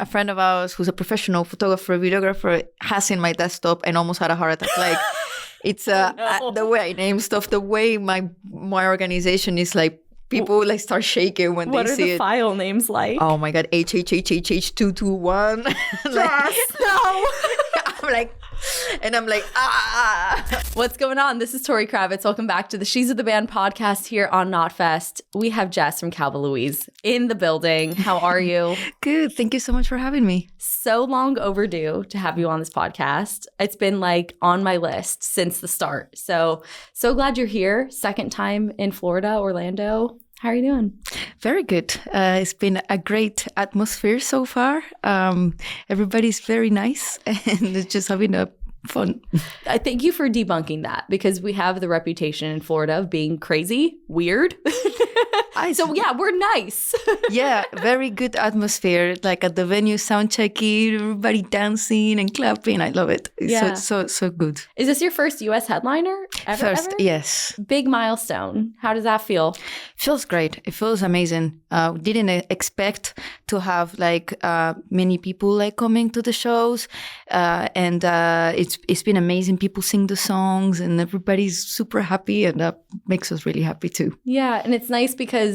a friend of ours who's a professional photographer, videographer, has in my desktop and almost had a heart attack. Like, it's the way I name stuff, the way my organization is like, people like start shaking when they see it. What are the file names like? Oh my God, HHHHH221. Like, no. I'm like, ah. What's going on? This is Tori Kravitz. Welcome back to the She's of the Band podcast here on KNOTFEST. We have Jess from Calva Louise in the building. How are you? Good. Thank you so much for having me. So long overdue to have you on this podcast. It's been like on my list since the start. So glad you're here. Second time in Florida, Orlando. How are you doing? Very good. It's been a great atmosphere so far. Everybody's very nice and it's just having a fun. I thank you for debunking that because we have the reputation in Florida of being crazy, weird. So yeah, we're nice. Yeah, very good atmosphere. Like at the venue, sound checking, everybody dancing and clapping. I love it. It's so good. Is this your first U.S. headliner ever? Yes. Big milestone. How does that feel? Feels great. It feels amazing. Didn't expect to have like many people like coming to the shows, and it's been amazing. People sing the songs, and everybody's super happy, and that makes us really happy too. Yeah, and it's nice because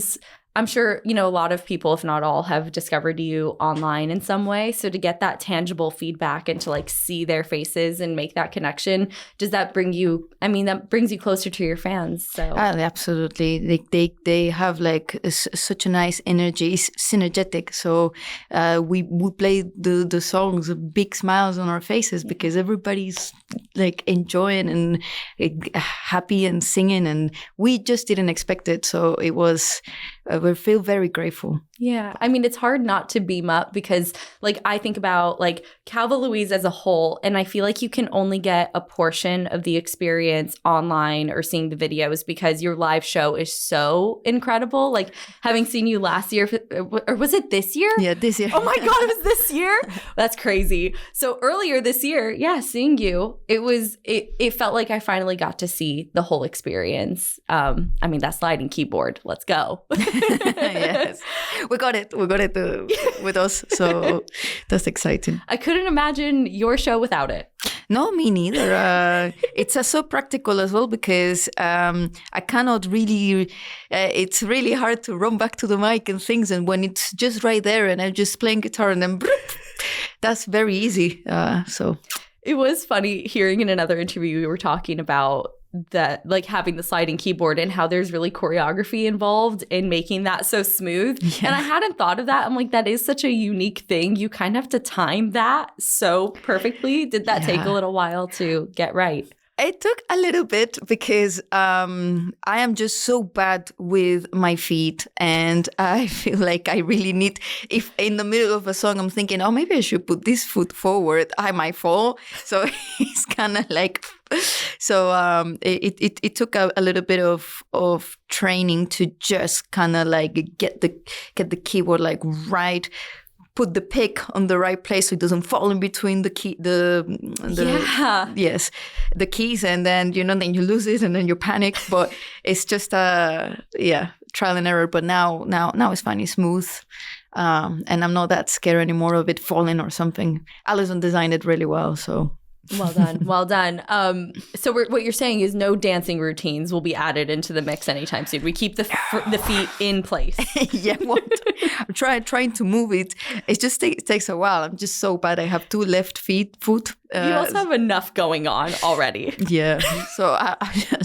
I'm sure, a lot of people, if not all, have discovered you online in some way. So to get that tangible feedback and to like see their faces and make that connection, does that bring you, that brings you closer to your fans. So absolutely. They have like such a nice energy. It's synergetic. So we play the songs with big smiles on our faces because everybody's like enjoying and happy and singing. And we just didn't expect it. So it was... we feel very grateful. Yeah. It's hard not to beam up because like I think about like Calva Louise as a whole, and I feel like you can only get a portion of the experience online or seeing the videos because your live show is so incredible. Like having seen you last year, or was it this year? Yeah, this year. Oh my God, it was this year? That's crazy. So earlier this year, yeah, seeing you, it felt like I finally got to see the whole experience. That sliding keyboard, let's go. Yes, we got it with us, so that's exciting. I couldn't imagine your show without it. No, me neither. It's so practical as well because I cannot really, it's really hard to run back to the mic and things, and when it's just right there and I'm just playing guitar and then that's very easy. So it was funny hearing in another interview we were talking about that, like having the sliding keyboard and how there's really choreography involved in making that so smooth. Yeah. And I hadn't thought of that. I'm like, that is such a unique thing. You kind of have to time that so perfectly. Did that take a little while to get right? It took a little bit because I am just so bad with my feet, and I feel like I really need, if in the middle of a song I'm thinking, oh, maybe I should put this foot forward, I might fall. So it's kind of like, so it took a little bit of training to just kind of like get the keyboard like right. Put the pick on the right place so it doesn't fall in between the keys, and then then you lose it and then you panic. But it's just trial and error. But now it's fine, it's smooth, and I'm not that scared anymore of it falling or something. Alison designed it really well, so. Well done. So what you're saying is no dancing routines will be added into the mix anytime soon. We keep the feet in place. Yeah, I'm trying to move it. It just takes a while. I'm just so bad. I have two left foot. You also have enough going on already. Yeah. So I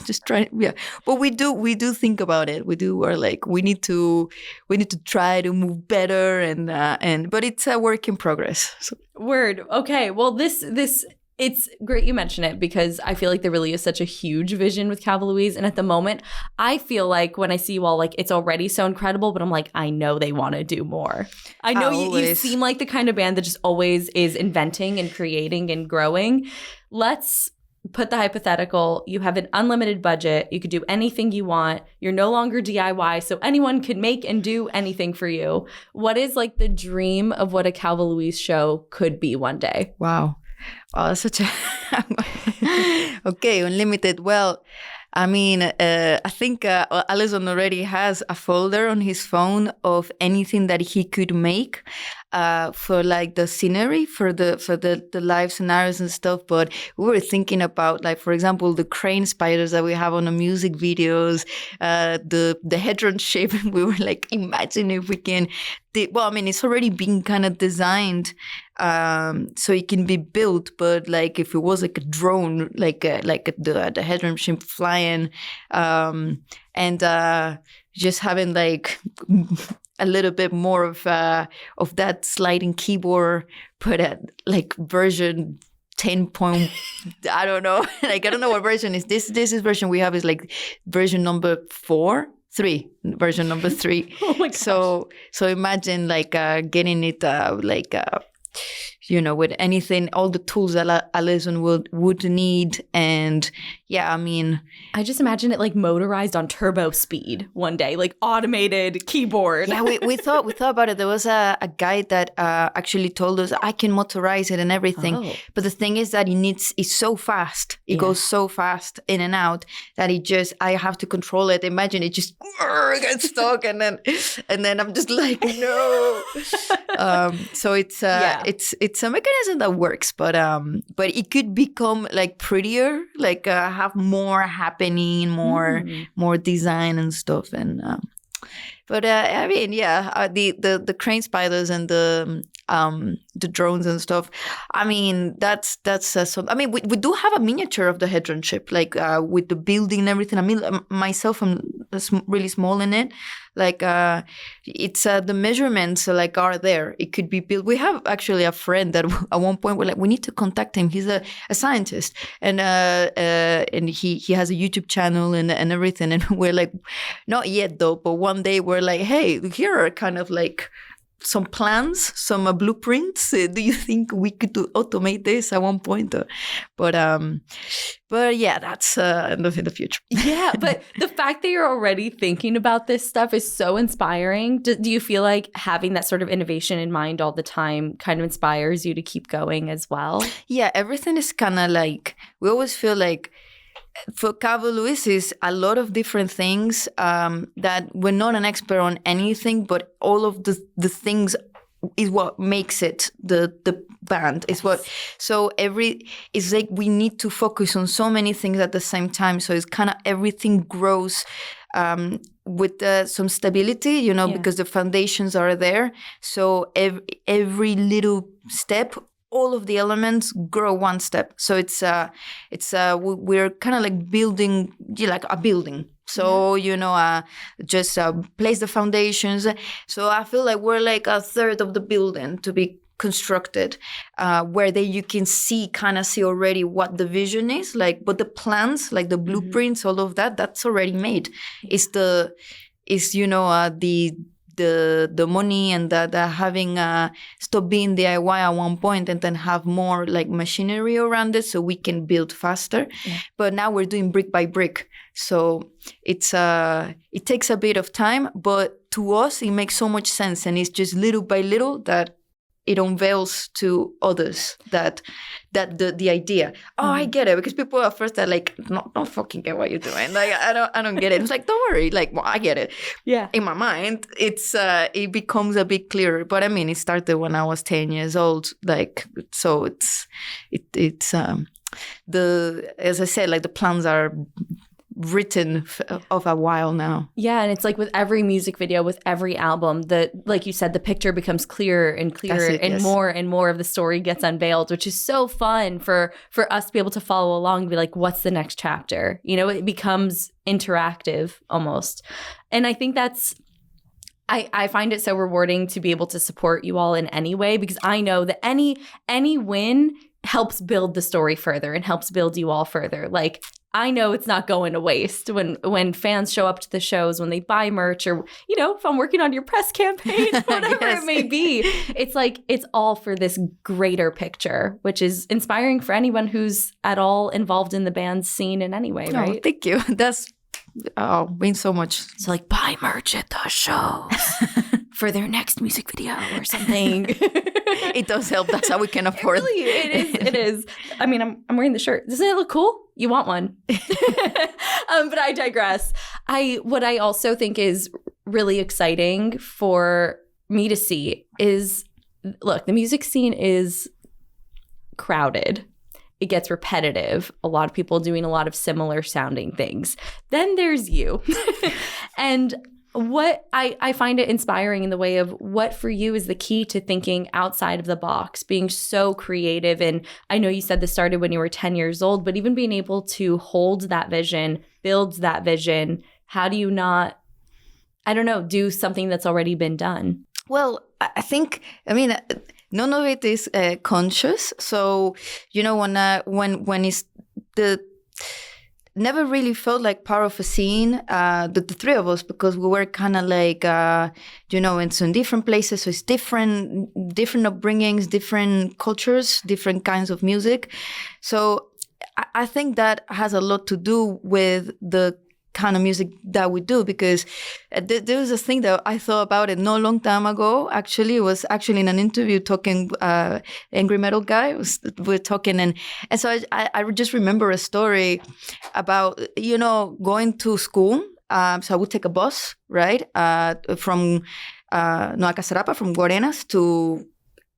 just try. Yeah, but we do think about it. We're like we need to try to move better but it's a work in progress. So. Word. Okay. Well, this. It's great you mention it because I feel like there really is such a huge vision with Calva Louise. And at the moment, I feel like when I see you all, like it's already so incredible, but I'm like, I know they want to do more. I know you seem like the kind of band that just always is inventing and creating and growing. Let's put the hypothetical. You have an unlimited budget. You could do anything you want. You're no longer DIY, so anyone could make and do anything for you. What is like the dream of what a Calva Louise show could be one day? Wow. Oh, that's such a... Okay, unlimited. Well, I think Alison already has a folder on his phone of anything that he could make. for like the scenery for the live scenarios and stuff. But we were thinking about, like, for example, the crane spiders that we have on the music videos, the hedron shape. We were like, imagine if we can. It's already been kind of designed, so it can be built. But like, if it was like a drone, like the hedron shape flying, and just having like a little bit more of that sliding keyboard, but at like version 10 I don't know. Like, I don't know what version is this. This is version we have is like version number 3. Version number 3. Oh my gosh. So imagine like getting it with anything, all the tools that Alison would need. And yeah, I mean, I just imagine it like motorized on turbo speed one day, like automated keyboard. Yeah, we thought about it. There was a guy that actually told us I can motorize it and everything. Oh. But the thing is that it's so fast. It goes so fast in and out that I have to control it. Imagine it just gets stuck and then I'm just like, no. So it's a mechanism that works, but it could become like prettier, like have more happening, more design and stuff. And I mean, yeah, the crane spiders and the drones and stuff. I mean, that's I mean, we do have a miniature of the hedron ship, like with the building and everything. I mean, myself, I'm really small in it. Like it's the measurements like are there. It could be built. We have actually a friend that at one point we're like, we need to contact him. He's a scientist, and he has a YouTube channel and everything. And we're like, not yet though, but one day we're like, hey, here are kind of like some plans, some blueprints. Do you think we could automate this at one point? But yeah, that's in the future. Yeah, but the fact that you're already thinking about this stuff is so inspiring. Do you feel like having that sort of innovation in mind all the time kind of inspires you to keep going as well? Yeah, everything is kind of like, we always feel like, for Calva Louise is a lot of different things that we're not an expert on anything, but all of the things is what makes it the band. Is what it's like we need to focus on so many things at the same time. So it's kind of everything grows with some stability, because the foundations are there. So every little step, all of the elements grow one step. So we're kind of like building, like a building. So, just place the foundations. So I feel like we're like a third of the building to be constructed, where you can see already what the vision is, like, but the plans, like the blueprints, all of that's already made. The money and the having stop being DIY at one point and then have more like machinery around it so we can build faster. Yeah. But now we're doing brick by brick. So it takes a bit of time, but to us it makes so much sense, and it's just little by little that it unveils to others that the idea. Oh, I get it, because people at first are like, no, don't fucking get what you're doing. Like, I don't get it. It's like, don't worry. Like, well, I get it. Yeah. In my mind, it becomes a bit clearer. But I mean, it started when I was 10 years old. Like, so it's as I said, like the plans are written of a while now. Yeah, and it's like with every music video, with every album, like you said, the picture becomes clearer and clearer, and more of the story gets unveiled, which is so fun for us to be able to follow along and be like, what's the next chapter? It becomes interactive almost. And I think I find it so rewarding to be able to support you all in any way, because I know that any win helps build the story further and helps build you all further. Like, I know it's not going to waste when fans show up to the shows, when they buy merch, or, if I'm working on your press campaign, whatever it may be. It's like, it's all for this greater picture, which is inspiring for anyone who's at all involved in the band's scene in any way, right? Oh, thank you. That's means so much. So like, buy merch at the shows for their next music video or something. It does help. That's how we can afford it. Really, it is. I mean, I'm wearing the shirt. Doesn't it look cool? You want one. But I digress. What I also think is really exciting for me to see is look, the music scene is crowded. It gets repetitive. A lot of people doing a lot of similar sounding things. Then there's you. And what I find it inspiring in the way of what for you is the key to thinking outside of the box, being so creative. And I know you said this started when you were 10 years old, but even being able to hold that vision, build that vision, how do you not, I don't know, do something that's already been done? Well, I think, none of it is conscious. So, when it's never really felt like part of a scene, the three of us, because we were kind of like, it's in different places. So it's different upbringings, different cultures, different kinds of music. So I think that has a lot to do with the kind of music that we do, because there was this thing that I thought about it no long time ago. Actually, it was actually in an interview talking, angry metal guy. We're talking, and so I just remember a story about going to school. So I would take a bus, right, from Nueva Cacerapa, from Guarenas to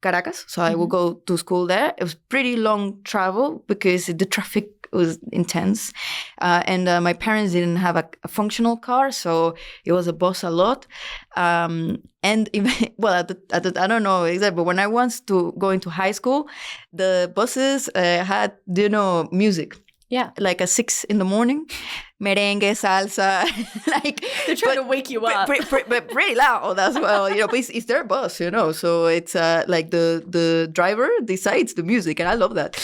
Caracas. So I would go to school there. It was pretty long travel because the traffic was intense. And my parents didn't have a functional car, so it was a bus a lot. And even, well, I don't know exactly, but when I was go into high school, the buses had, music. Yeah. Like at 6 a.m, merengue, salsa, like they're trying to wake you up, but pretty loud as well. But it's their bus, so it's like the driver decides the music, and I love that.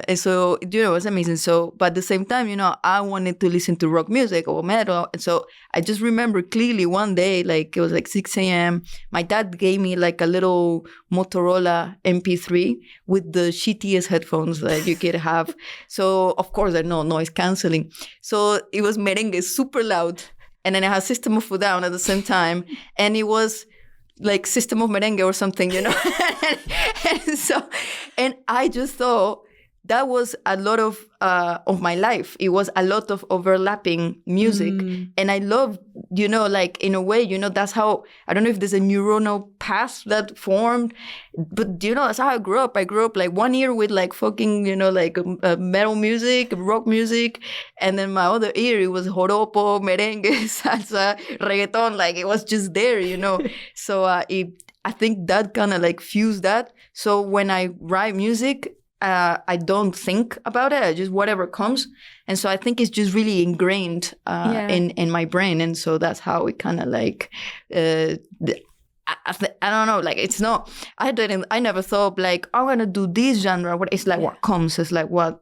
And so it's amazing. So, but at the same time, I wanted to listen to rock music or metal, and so I just remember clearly one day, like it was like 6 a.m. My dad gave me like a little Motorola MP3 with the shittiest headphones that you could have. So of course, there no noise canceling. So it was merengue, super loud. And then it had System of a Down at the same time. And it was like System of Merengue or something, and I just thought that was a lot of my life. It was a lot of overlapping music. And I love, like in a way, that's how, I don't know if there's a neuronal path that formed, but that's how I grew up. I grew up like 1 year with like fucking, like metal music, rock music. And then my other ear, it was joropo, merengue, salsa, reggaeton. Like it was just there, So I think that kind of like fused that. So when I write music, I don't think about it. I just whatever comes. And so I think it's just really ingrained in my brain. And so that's how it kind of like, I don't know, like it's not, I never thought like, I'm going to do this genre. It's like what comes. It's like what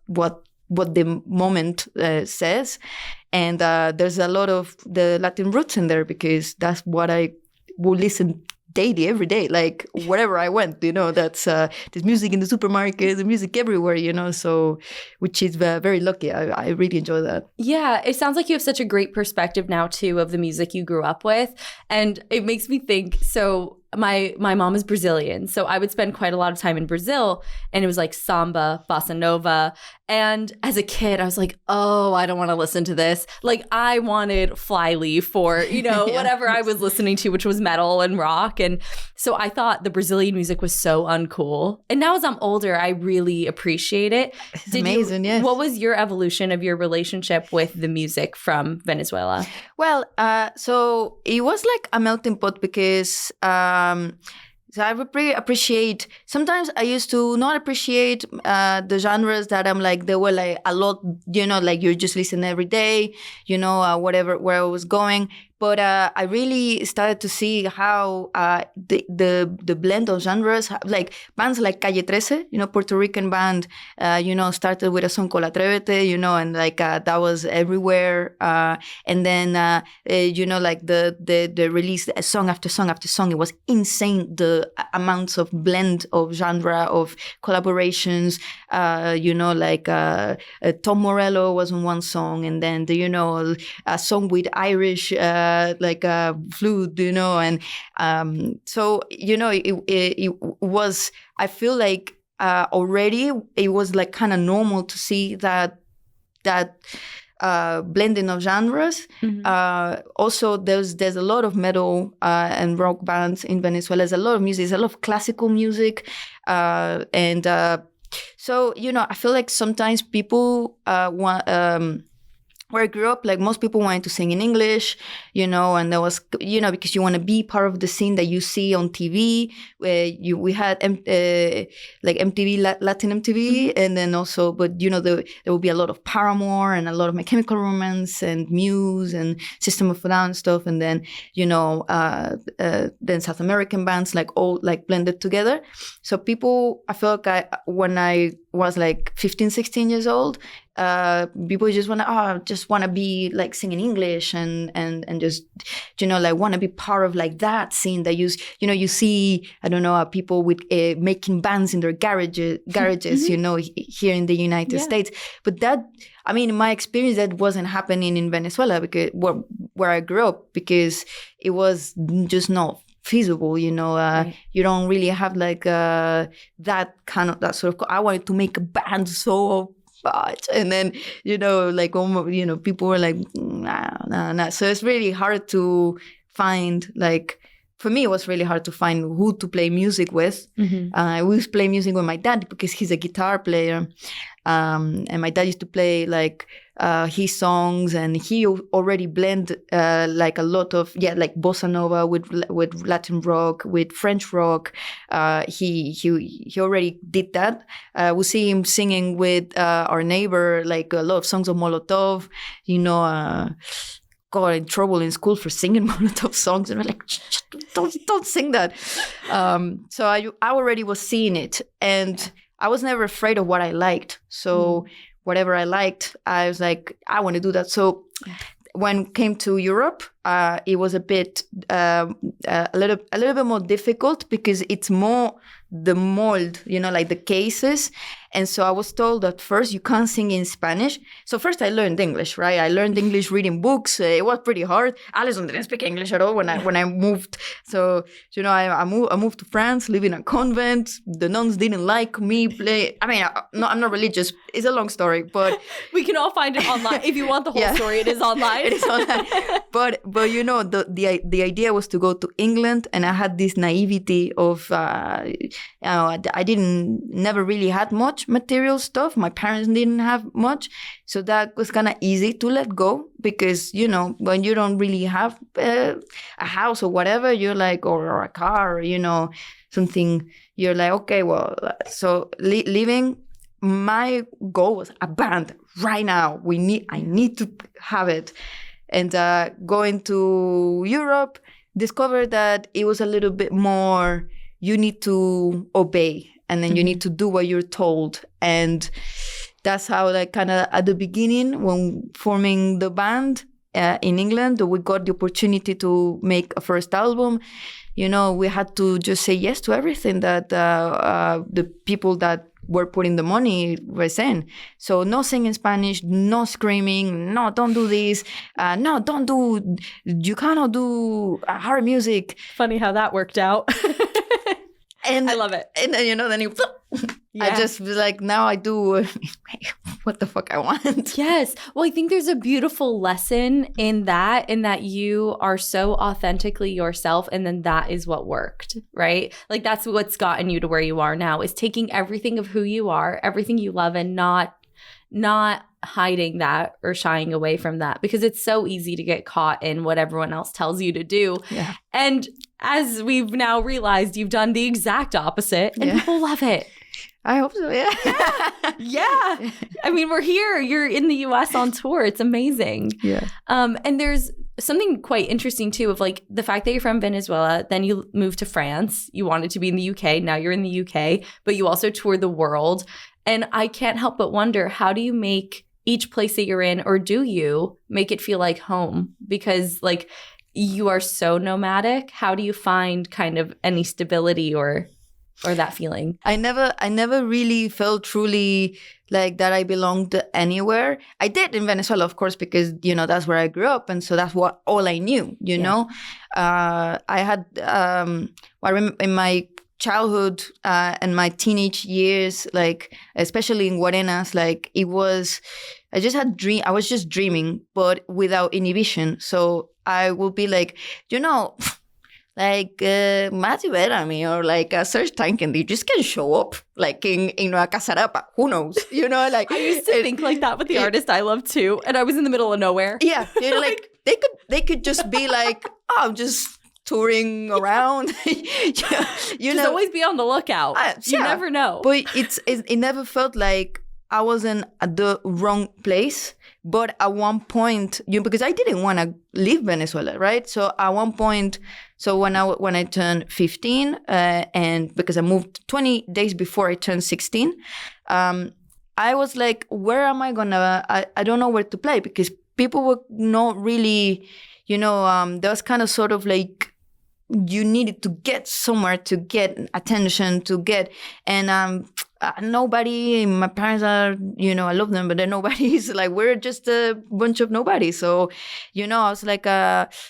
the moment says. And there's a lot of the Latin roots in there because that's what I will listen daily, every day, like wherever I went, that's there's music in the supermarket, there's music everywhere, so which is very lucky. I really enjoy that. Yeah, it sounds like you have such a great perspective now too of the music you grew up with, and it makes me think, so my mom is Brazilian, so I would spend quite a lot of time in Brazil, and it was like samba, bossa nova. And as a kid, I was like, oh, I don't want to listen to this. Like I wanted Flyleaf or, whatever I was listening to, which was metal and rock. And so I thought the Brazilian music was so uncool. And now as I'm older, I really appreciate it. It's amazing, yes. What was your evolution of your relationship with the music from Venezuela? Well, so it was like a melting pot because so I really appreciate, sometimes I used to not appreciate the genres that I'm like, they were like a lot, like you're just listening every day, whatever, where I was going. But I really started to see how the blend of genres, like bands like Calle 13, Puerto Rican band, started with a song called Atrévete, and like that was everywhere. And then, like the release song after song after song, it was insane, the amounts of blend of genre, of collaborations, like Tom Morello was on one song, and then, a song with Irish, like flute, and so it was, I feel like already it was like kind of normal to see that blending of genres. Also, there's a lot of metal and rock bands in Venezuela. There's a lot of music. There's a lot of classical music. So, I feel like sometimes people want... where I grew up, like most people wanted to sing in English, and there was, because you want to be part of the scene that you see on TV, where we had like MTV, Latin MTV, and then also, but there would be a lot of Paramore and a lot of My Chemical Romance and Muse and System of a Down stuff, and then then South American bands like all like blended together. So people, I feel like when I was like 15, 16 years old, people just want to be like singing English and just like want to be part of like that scene that you see, I don't know, people with making bands in their garages here in the United States. But that, I mean, in my experience, that wasn't happening in Venezuela because where I grew up, because it was just not feasible, right. You don't really have like that sort of. I wanted to make a band so much, and then like people were like nah. So it's really hard to find, like, for me it was really hard to find who to play music with. I always play music with my dad because he's a guitar player, and my dad used to play like his songs, and he already blend like a lot of like bossa nova with Latin rock, with French rock. He already did that. We see him singing with our neighbor like a lot of songs of Molotov. Got in trouble in school for singing Molotov songs, and we're like, don't sing that. So I already was seeing it, and I was never afraid of what I liked. So whatever I liked, I was like, I want to do that. So when it came to Europe, it was a bit a little bit more difficult because it's more the mold, like the cases. And so I was told that first you can't sing in Spanish. So first I learned English, right? I learned English reading books. It was pretty hard. Alison didn't speak English at all when I moved. So, I moved to France, live in a convent. The nuns didn't like me play. I mean, I'm not religious. It's a long story, but we can all find it online. If you want the whole story, it is online. It is online. But the idea was to go to England, and I had this naivety of I never really had much material stuff. My parents didn't have much, so that was kind of easy to let go, because when you don't really have a house or whatever, you're like, or a car, or something, you're like, okay, well, so leaving. My goal was a band right now. I need to have it. And going to Europe, discovered that it was a little bit more, you need to obey, and then you need to do what you're told. And that's how, like, kind of at the beginning, when forming the band in England, we got the opportunity to make a first album. We had to just say yes to everything that the people that were putting the money were saying. So no singing Spanish, no screaming, no, don't do this, no, you cannot do hard music. Funny how that worked out. And I love it. And then, then you... I just was like, now I do what the fuck I want. Yes. Well, I think there's a beautiful lesson in that you are so authentically yourself, and then that is what worked, right? Like, that's what's gotten you to where you are now, is taking everything of who you are, everything you love, and not hiding that or shying away from that, because it's so easy to get caught in what everyone else tells you to do. Yeah. And as we've now realized, you've done the exact opposite, and people love it. I hope so, yeah. Yeah. I mean, we're here. You're in the US on tour. It's amazing. Yeah. And there's something quite interesting, too, of like the fact that you're from Venezuela, then you moved to France. You wanted to be in the UK. Now you're in the UK, but you also toured the world. And I can't help but wonder, how do you make each place that you're in, or do you make it feel like home? Because, like, you are so nomadic. How do you find kind of any stability or that feeling? I never really felt truly like that I belonged anywhere. I did in Venezuela, of course, because, that's where I grew up. And so that's all I knew, know. I had, I remember in my childhood and my teenage years, like especially in Guarenas, like it was, I was just dreaming, but without inhibition. So I will be like, like Matthew Bellamy or like Serge Tankian, they just can show up like in a Casarapa. Who knows? Like I used to think like that with the artist I love too, and I was in the middle of nowhere. Yeah, like they could just be like, oh, I'm just touring around. Just always be on the lookout. You never know. But it never felt like I wasn't at the wrong place. But at one point, because I didn't want to leave Venezuela, right? So at one point, when I turned 15, and because I moved 20 days before I turned 16, I was like, where am I gonna? I don't know where to play, because people were not really, there was kind of sort of like, you needed to get somewhere to get attention, and nobody, my parents are, I love them, but then nobody's like, we're just a bunch of nobody. So, I was like,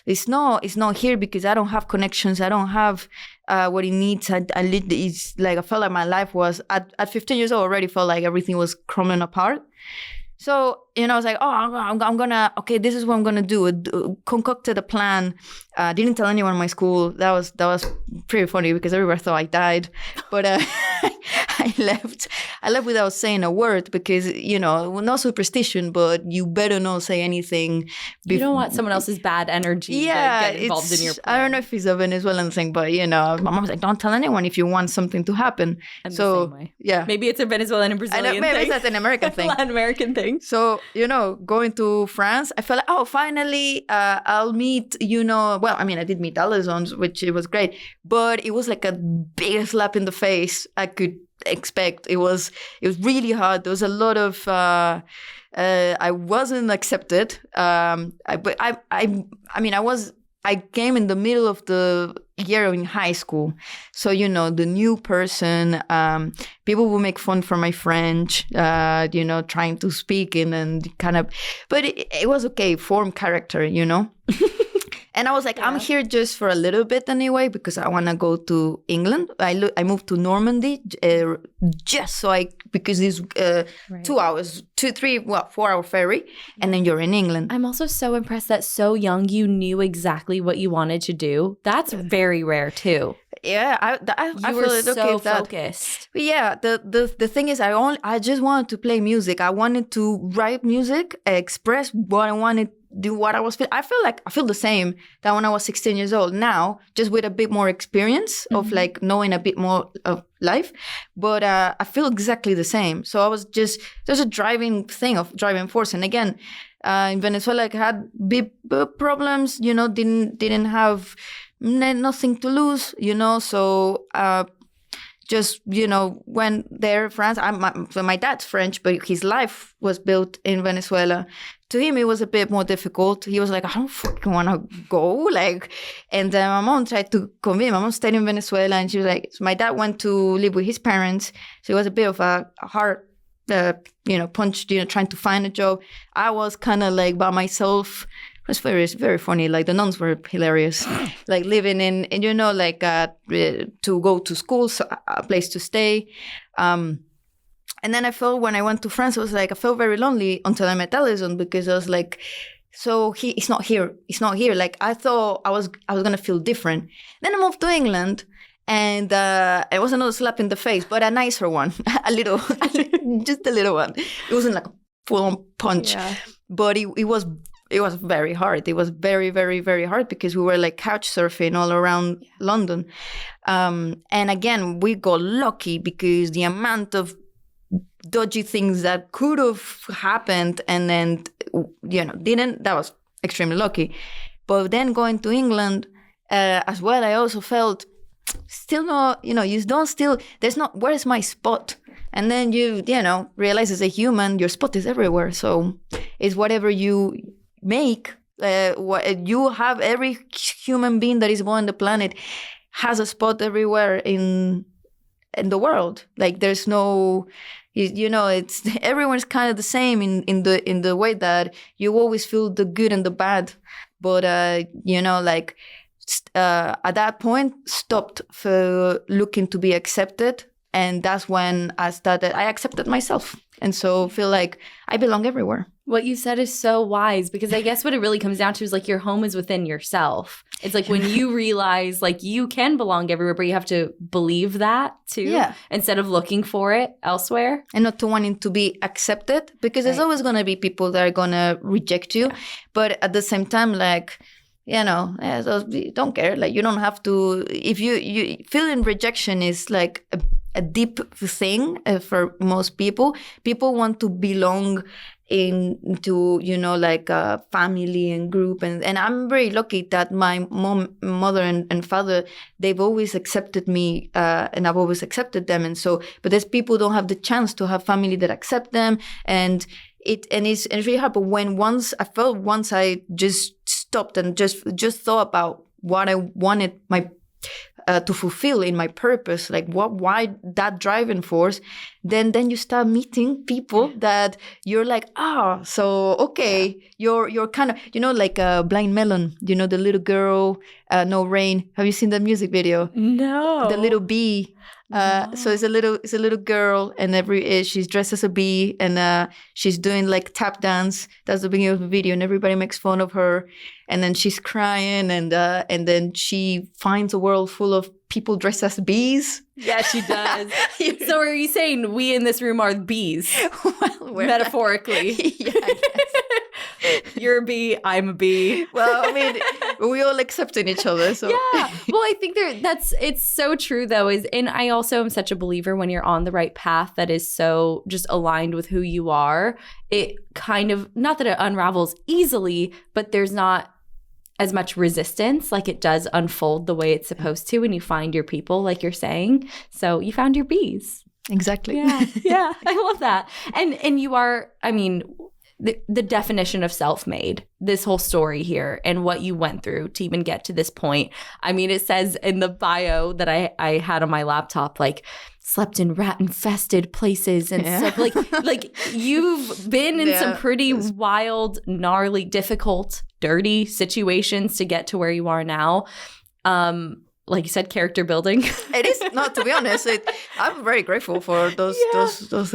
it's not here because I don't have connections. I don't have what it needs. It's like, I felt like my life was, at 15 years old, already felt like everything was crumbling apart. So, I was like, oh, I'm gonna, okay, this is what I'm gonna do. Concocted a plan. Didn't tell anyone in my school. That was pretty funny because everybody thought I died. But I left without saying a word because, no superstition, but you better not say anything. You don't want someone else's bad energy to get involved in your plan. I don't know if it's a Venezuelan thing, but, my mom was like, don't tell anyone if you want something to happen. I'm the same way. Yeah. Maybe it's a Venezuelan and Brazilian thing. Maybe it's an American thing. Latin American thing. So, going to France, I felt like, oh, finally, I'll meet, well, I mean, I did meet Alessandro, which it was great, but it was like a big slap in the face I could expect. It was really hard. There was a lot of, I wasn't accepted. I came in the middle of the year in high school. So, the new person, people will make fun for my French, trying to speak and kind of, but it was okay, form character, And I was like, I'm here just for a little bit anyway, because I want to go to England. I moved to Normandy just so because it's 2 hours, 4-hour ferry, and then you're in England. I'm also so impressed that so young you knew exactly what you wanted to do. That's very rare too. Yeah, I were feel so okay focused. But yeah, the thing is, I just wanted to play music. I wanted to write music, express what I wanted. Do what I was feeling. I feel the same that when I was 16 years old now, just with a bit more experience of like knowing a bit more of life. But I feel exactly the same. So I was just, there's a driving force. And again, in Venezuela, I had big problems, didn't have nothing to lose, so just, went there, France. My dad's French, but his life was built in Venezuela. To him, it was a bit more difficult. He was like, I don't fucking want to go. And my mom tried to convince. My mom stayed in Venezuela, and she was like, so my dad went to live with his parents. So it was a bit of a hard, punch, trying to find a job. I was kind of like by myself. It was very, very funny. Like the nuns were hilarious. Like living in, to go to school, so a place to stay. And then I felt when I went to France, I felt very lonely until I met Alison, because I was like, so it's not here. It's not here. Like I thought I was going to feel different. Then I moved to England, and it was another slap in the face, but a nicer one, just a little one. It wasn't like a full-on punch, but it was very hard. It was very, very, very hard because we were like couch surfing all around London. And again, we got lucky because the amount of dodgy things that could have happened and then, didn't, that was extremely lucky. But then going to England as well, I also felt still not, you don't still, there's not, where's my spot? And then you realize as a human, your spot is everywhere. So it's whatever you make, what you have, every human being that is born on the planet has a spot everywhere in the world. Like there's no, it's everyone's kind of the same in the way that you always feel the good and the bad. But like at that point stopped for looking to be accepted. And that's when I accepted myself. And so feel like I belong everywhere. What you said is so wise, because I guess what it really comes down to is like your home is within yourself. It's like when you realize like you can belong everywhere, but you have to believe that too, instead of looking for it elsewhere. And not to wanting to be accepted, because there's always going to be people that are going to reject you. But at the same time, like, you know, don't care. Like, you don't have to, if you feeling rejection is like a deep thing for most people. People want to belong into, you know, like a family and group. And I'm very lucky that my mother and father, they've always accepted me and I've always accepted them. And so, but there's people who don't have the chance to have family that accept them. And it's really hard. But once I just stopped and just thought about what I wanted to fulfill in my purpose, like why that driving force, then you start meeting people that you're like, so okay, you're kind of, you know, like a Blind Melon, you know, the little girl, No Rain. Have you seen the music video? No. The little bee. So it's a little girl, and she's dressed as a bee, and she's doing like tap dance. That's the beginning of the video, and everybody makes fun of her, and then she's crying, and then she finds a world full of people dressed as bees. Yeah, she does. So are you saying we in this room are bees? Well, metaphorically. Yeah, I guess. You're a bee, I'm a bee. Well, I mean, we all accepting each other. So yeah. Well, I think it's so true though. And I also am such a believer when you're on the right path that is so just aligned with who you are, it kind of, not that it unravels easily, but there's not as much resistance. Like it does unfold the way it's supposed to when you find your people, like you're saying. So you found your bees. Exactly. Yeah. Yeah. I love that. And you are, I mean, the definition of self-made, this whole story here and what you went through to even get to this point. I mean, it says in the bio that I had on my laptop, like, slept in rat-infested places and stuff. Like you've been in some pretty wild, gnarly, difficult, dirty situations to get to where you are now. Like you said, character building. It is, not to be honest. I'm very grateful for those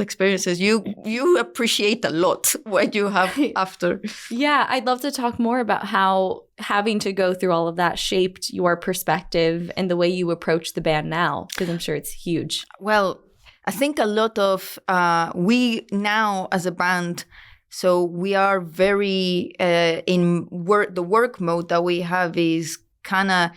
experiences. You appreciate a lot what you have after. Yeah, I'd love to talk more about how having to go through all of that shaped your perspective and the way you approach the band now, because I'm sure it's huge. Well, I think a lot of we now as a band, so we are very in work. The work mode that we have is kind of.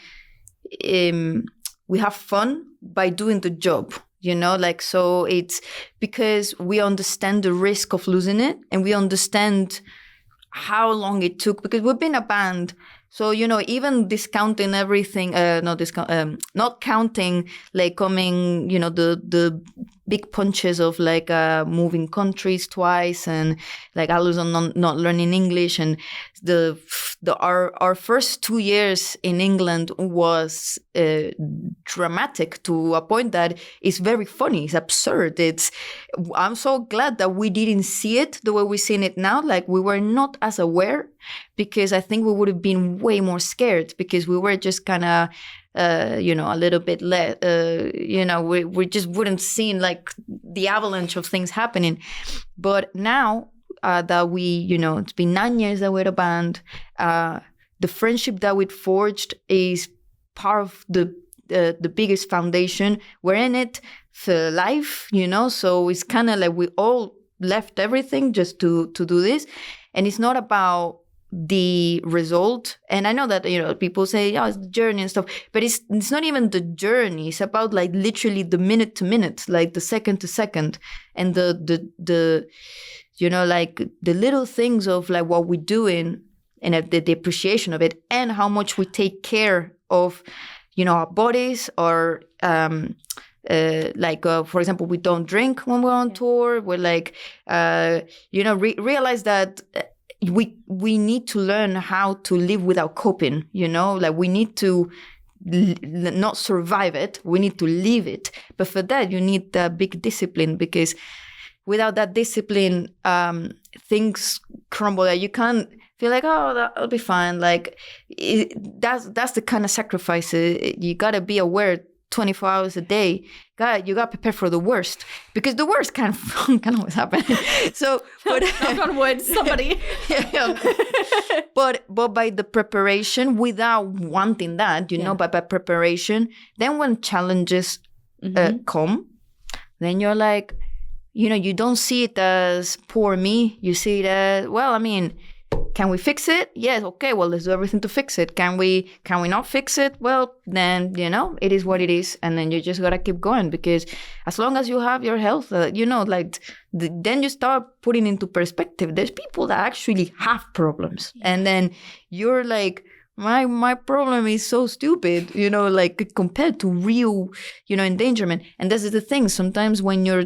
We have fun by doing the job, you know, like, so it's because we understand the risk of losing it, and we understand how long it took, because we've been a band. So, you know, even discounting everything, not counting, like, coming, you know, the big punches of like moving countries twice, and like Alison not learning English, and our first 2 years in England was dramatic to a point that it's very funny. It's absurd. I'm so glad that we didn't see it the way we're seeing it now. Like, we were not as aware, because I think we would have been way more scared, because we were just kind of you know, a little bit less, you know, we just wouldn't seen like the avalanche of things happening. But now that we, you know, it's been 9 years that we're a band, the friendship that we've forged is part of the biggest foundation. We're in it for life, you know, so it's kind of like we all left everything just to do this. And it's not about the result. And I know that, you know, people say, it's the journey and stuff, but it's not even the journey. It's about like literally the minute to minute, like the second to second, and the you know, like the little things of like what we're doing, and the appreciation of it, and how much we take care of, you know, our bodies, or for example, we don't drink when we're on tour. We're like, you know, realize that we need to learn how to live without coping, you know, like we need to not survive it, we need to live it. But for that, you need the big discipline, because without that discipline, things crumble. Like, you can't, feel like, oh, that'll be fine. Like that's the kind of sacrifices you gotta be aware. 24 hours a day, you got prepared for the worst, because the worst can always happen. So, but knock on wood, somebody. Yeah. But by the preparation, without wanting that, you know, but by preparation, then when challenges come, then you're like, you know, you don't see it as poor me. You see it as, well, I mean, can we fix it? Yes. Okay. Well, let's do everything to fix it. Can we not fix it? Well, then, you know, it is what it is. And then you just got to keep going, because as long as you have your health, you know, like then you start putting into perspective. There's people that actually have problems. And then you're like, my problem is so stupid, you know, like compared to real, you know, endangerment. And this is the thing. Sometimes when you're,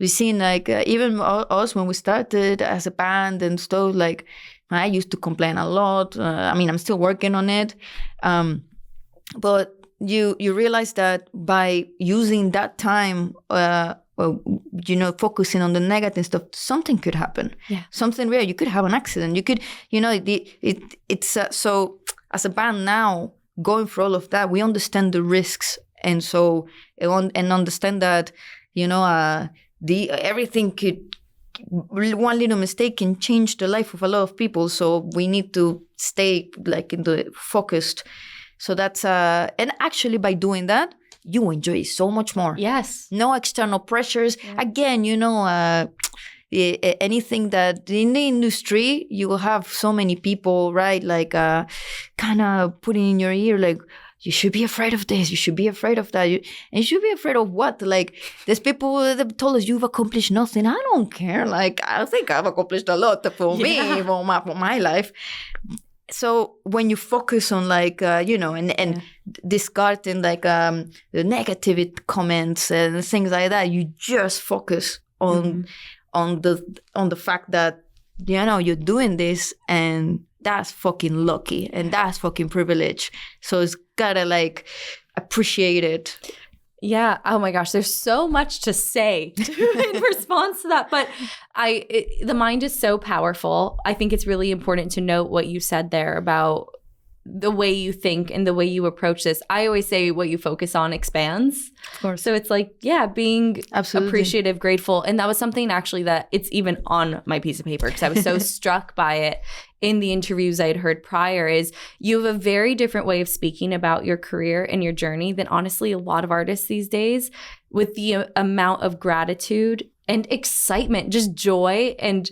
we've seen like even us when we started as a band and stuff, like I used to complain a lot. I mean, I'm still working on it. But you realize that by using that time, you know, focusing on the negative stuff, something could happen. Yeah. Something real. You could have an accident. You could, you know, it's so as a band now, going through all of that, we understand the risks. And so, and understand that, you know, everything could, one little mistake can change the life of a lot of people. So we need to stay like in the focused. So that's and actually by doing that, you enjoy it so much more. Yes. No external pressures. Yeah. Again, you know, anything that in the industry, you will have so many people, right? Like kind of putting in your ear, like, you should be afraid of this. You should be afraid of that. And you should be afraid of what? Like, there's people that told us you've accomplished nothing. I don't care. Like, I think I've accomplished a lot for me, for my life. So when you focus on like, you know, and discarding like the negative comments and things like that, you just focus on the fact that, you know, you're doing this, and that's fucking lucky and that's fucking privilege. So it's gotta like appreciate it. Yeah. Oh my gosh. There's so much to say in response to that. But the mind is so powerful. I think it's really important to note what you said there about the way you think and the way you approach this. I always say what you focus on expands. Of course. So it's like, yeah, being appreciative, grateful. And that was something actually that it's even on my piece of paper, because I was so struck by it in the interviews I had heard prior, is you have a very different way of speaking about your career and your journey than honestly a lot of artists these days, with the amount of gratitude and excitement, just joy. And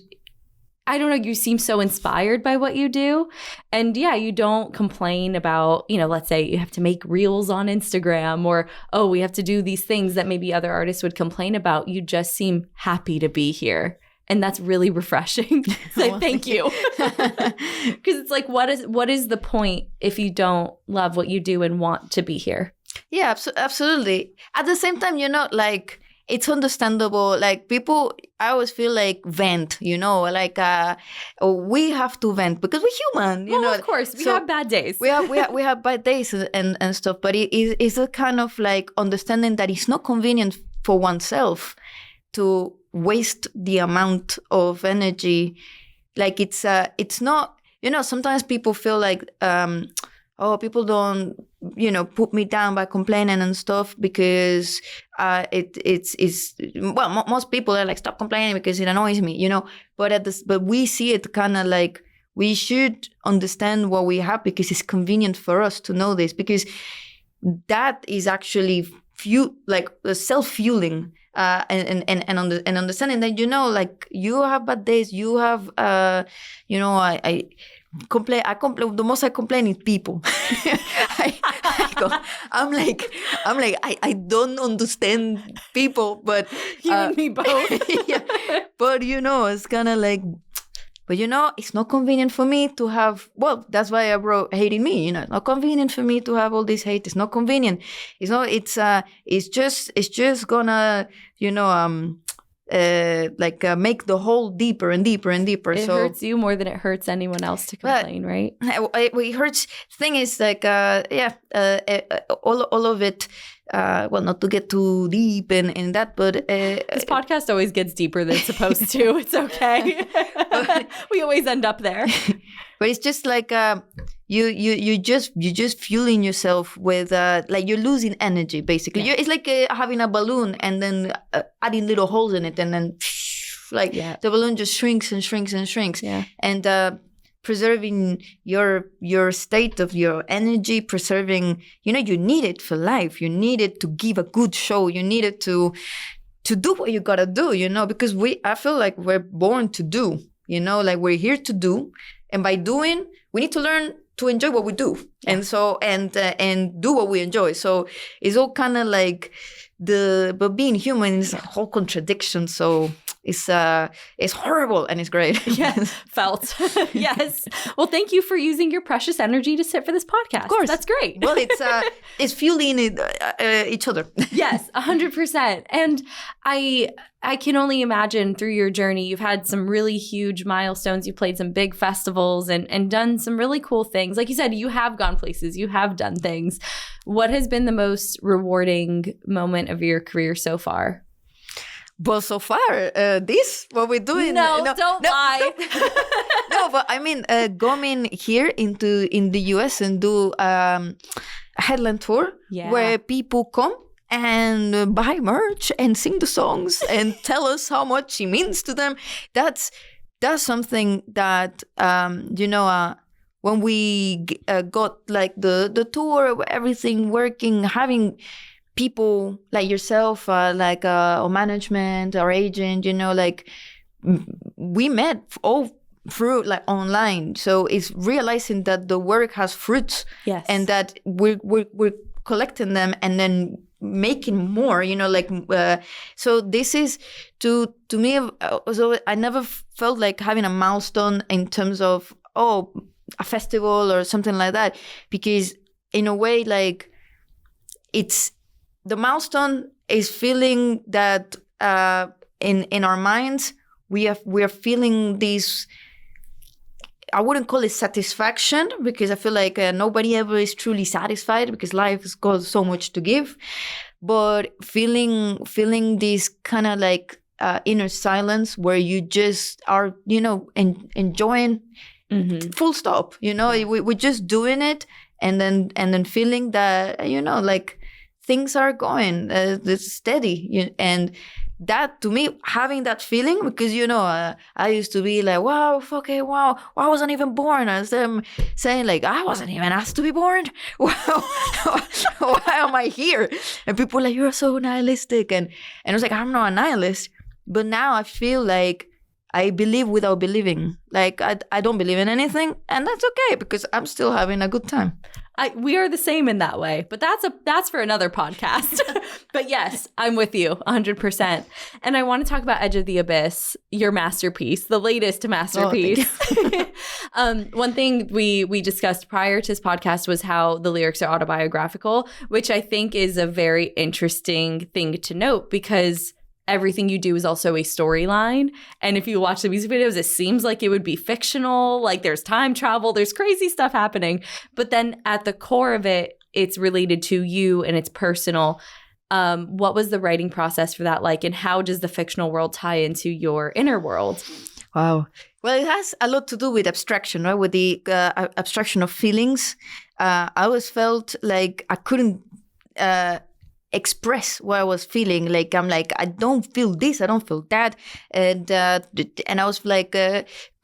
I don't know, you seem so inspired by what you do. And yeah, you don't complain about, you know, let's say you have to make reels on Instagram, or, oh, we have to do these things that maybe other artists would complain about. You just seem happy to be here. And that's really refreshing. So thank you. Because it's like, what is the point if you don't love what you do and want to be here? Yeah, absolutely. At the same time, you know, like, it's understandable. Like, people, I always feel like vent, you know, like we have to vent because we're human, you know. Of course, we have bad days. we have bad days and stuff. But it's a kind of like understanding that it's not convenient for oneself to waste the amount of energy. Like, it's not, you know, sometimes people feel like, people don't, you know, put me down by complaining and stuff, because most people are like, stop complaining because it annoys me, you know. But we see it kind of like, we should understand what we have because it's convenient for us to know this, because that is actually self-fueling. And understanding that, you know, like, you have bad days, you have, you know, I complain. The most I complain is people. I'm like, I don't understand people, but you and me both. Yeah, but you know, it's kind of like, but you know, it's not convenient for me to have. Well, that's why I wrote "Hating Me." You know, it's not convenient for me to have all this hate. It's not convenient. It's not. It's just gonna, you know, make the hole deeper and deeper and deeper. It hurts you more than it hurts anyone else to complain, right? It hurts. Thing is, like, all of it. Well, not to get too deep in that, but this podcast always gets deeper than it's supposed to. It's okay. We always end up there. But it's just like you just fueling yourself with like you're losing energy basically. Yeah. It's like having a balloon and then adding little holes in it, and then the balloon just shrinks and shrinks and shrinks. Yeah. And preserving your state of your energy, preserving, you need it for life. You need it to give a good show. You need it to do what you gotta do, because I feel like we're born to do, like we're here to do. And by doing, we need to learn to enjoy what we do. Yeah. And so, and do what we enjoy. So it's all kind of like but being human is a whole contradiction. So it's horrible and it's great. Yes, felt. Yes. Well, thank you for using your precious energy to sit for this podcast. Of course. That's great. Well, it's fueling each other. Yes, 100%. And I can only imagine through your journey, you've had some really huge milestones. You played some big festivals and done some really cool things. Like you said, you have gone places, you have done things. What has been the most rewarding moment of your career so far? Well, so far, what we're doing. No, don't lie. No, but I mean, going here in the US and do a headline tour where people come and buy merch and sing the songs and tell us how much it means to them. That's something that, when we got like the tour, everything working, having people like yourself, like our management, our agent, like we met all through like online. So it's realizing that the work has fruits. Yes. And that we're collecting them and then making more, so this is to me, so I never felt like having a milestone in terms of a festival or something like that, because in a way, like, it's the milestone is feeling that in our minds we are feeling this. I wouldn't call it satisfaction, because I feel like nobody ever is truly satisfied, because life has got so much to give. But feeling this kind of like inner silence where you just are, enjoying. Mm-hmm. Full stop. We're just doing it, and then feeling that like things are going it's steady, and that, to me, having that feeling, because I used to be like, wow, I wasn't even born. As them saying like, I wasn't even asked to be born. Wow, why am I here? And people are like, you're so nihilistic, and I was like, I'm not a nihilist, but now I feel like I believe without believing. Like I don't believe in anything, and that's okay, because I'm still having a good time. We are the same in that way, but that's for another podcast. But yes, I'm with you 100%. And I want to talk about Edge of the Abyss, your masterpiece, the latest masterpiece. One thing we discussed prior to this podcast was how the lyrics are autobiographical, which I think is a very interesting thing to note, because everything you do is also a storyline. And if you watch the music videos, it seems like it would be fictional. Like there's time travel, there's crazy stuff happening. But then at the core of it, it's related to you and it's personal. What was the writing process for that like? And how does the fictional world tie into your inner world? Wow. Well, it has a lot to do with abstraction, right? With the abstraction of feelings. I always felt like I couldn't express what I was feeling. Like I'm like, I don't feel this, I don't feel that, and I was like,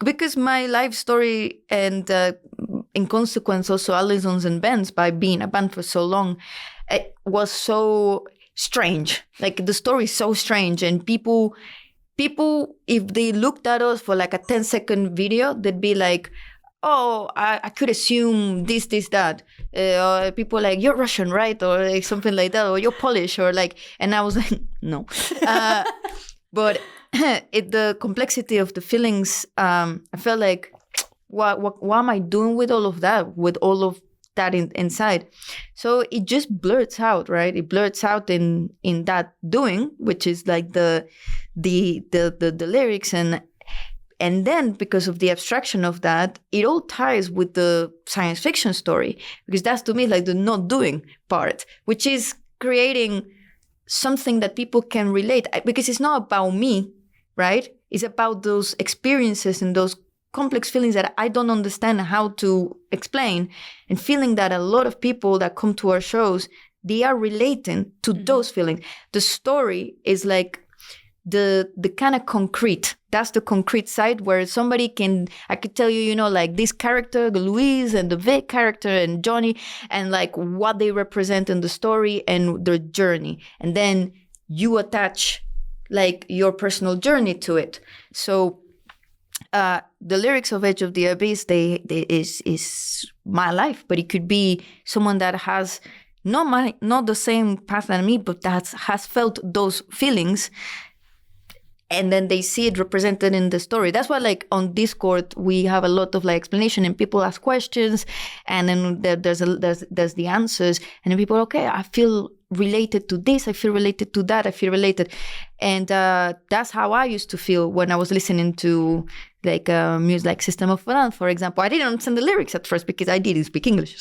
because my life story and in consequence also Alison's and Ben's, by being a band for so long, it was so strange. Like the story is so strange, and people, if they looked at us for like a 10-second video, they'd be like, oh, I could assume this, that. Or people like, you're Russian, right? Or like something like that. Or you're Polish. Or like, and I was like, no. But the complexity of the feelings, I felt like, what am I doing with all of that? With all of that inside. So it just blurts out, right? It blurts out in that doing, which is like the lyrics, and then because of the abstraction of that, it all ties with the science fiction story, because that's to me like the not doing part, which is creating something that people can relate, because it's not about me, right? It's about those experiences and those complex feelings that I don't understand how to explain, and feeling that a lot of people that come to our shows, they are relating to those feelings. The story is like the kind of concrete. That's the concrete side where I could tell you, like this character, Louise, and the Vic character, and Johnny, and like what they represent in the story and their journey. And then you attach like your personal journey to it. So the lyrics of Edge of the Abyss, is my life, but it could be someone that has not the same path than me, but that has felt those feelings, and then they see it represented in the story. That's why, like, on Discord, we have a lot of like explanation, and people ask questions, and then there's the answers, and then people, okay, I feel related to this, I feel related to that, I feel related. And that's how I used to feel when I was listening to like music like System of a Down, for example. I didn't understand the lyrics at first because I didn't speak English,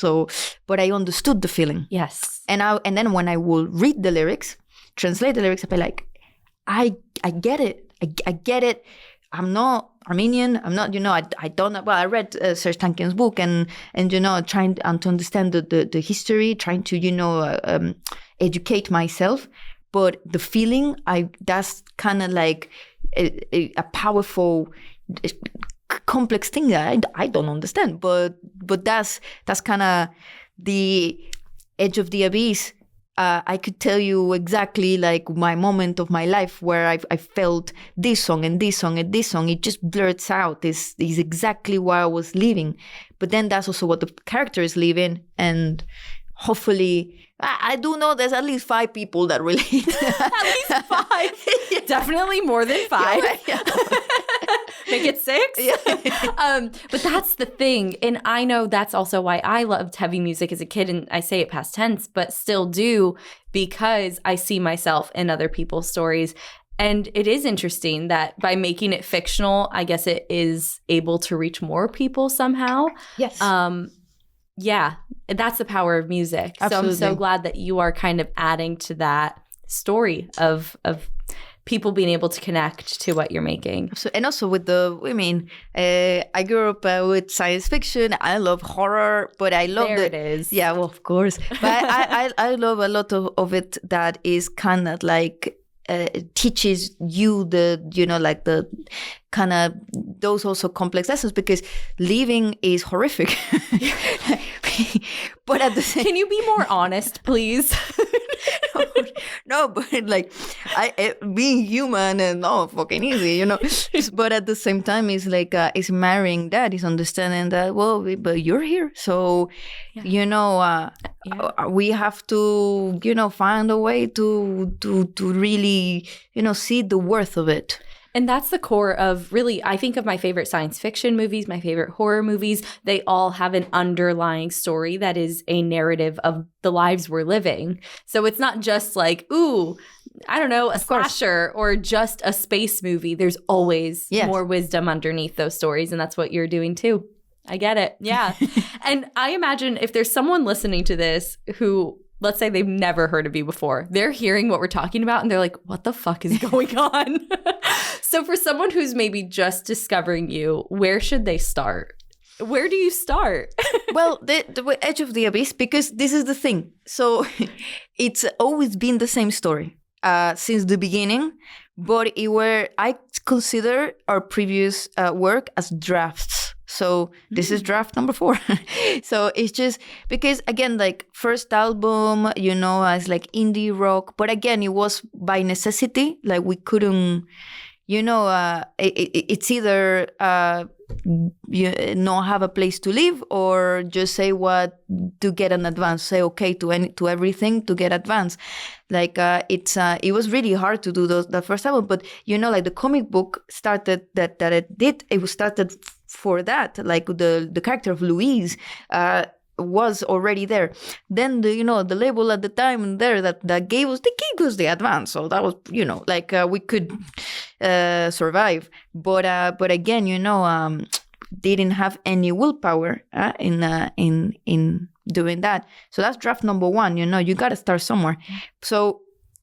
but I understood the feeling. Yes. And then when I will read the lyrics, translate the lyrics, I'll be like, I get it. I get it. I'm not Armenian. I'm not, I don't know. Well, I read Serge Tankian's book and trying to understand the history, trying to, educate myself. But the feeling, that's kind of like a powerful, complex thing that I don't understand. But that's kind of the Edge of the Abyss. I could tell you exactly like my moment of my life where I felt this song and this song and this song. It just blurts out. Is exactly why I was living. But then that's also what the character is living. And hopefully, I do know there's at least 5 people that relate. At least 5. Yeah. Definitely more than 5. Yeah. Make it 6. Yeah. But that's the thing. And I know that's also why I loved heavy music as a kid. And I say it past tense, but still do, because I see myself in other people's stories. And it is interesting that by making it fictional, I guess it is able to reach more people somehow. Yes. Yeah, that's the power of music. Absolutely. So I'm so glad that you are kind of adding to that story of people being able to connect to what you're making. And also with I grew up with science fiction. I love horror, but I love it is. Yeah, well, of course. But I love a lot of it that is kind of like teaches you like the kind of those also complex lessons, because living is horrific. But at the same, can you be more honest, please? No, but like being human and not fucking easy, But at the same time, it's like it's marrying that, is understanding that, well, but you're here, so we have to find a way to really see the worth of it. And that's the core of, really, I think of my favorite science fiction movies, my favorite horror movies. They all have an underlying story that is a narrative of the lives we're living. So it's not just like, ooh, I don't know, a slasher or just a space movie. There's always more wisdom underneath those stories. And that's what you're doing too. I get it. Yeah. And I imagine if there's someone listening to this who, let's say they've never heard of you before, they're hearing what we're talking about and they're like, what the fuck is going on? So for someone who's maybe just discovering you, where should they start? Where do you start? Well, the Edge of the Abyss, because this is the thing. So it's always been the same story since the beginning, but I consider our previous work as drafts. So this is draft number 4. So it's just because, again, like first album, as like indie rock, but again, it was by necessity. Like we couldn't, it's either not have a place to live or just say what to get an advance, say okay to everything to get advance. Like it was really hard to do that first album, but like the comic book started it was started for that, like the character of Louise. was already there. Then the label at the time there that gave us the advance, so that was we could survive. But again, didn't have any willpower in doing that. So that's draft number one. You got to start somewhere. So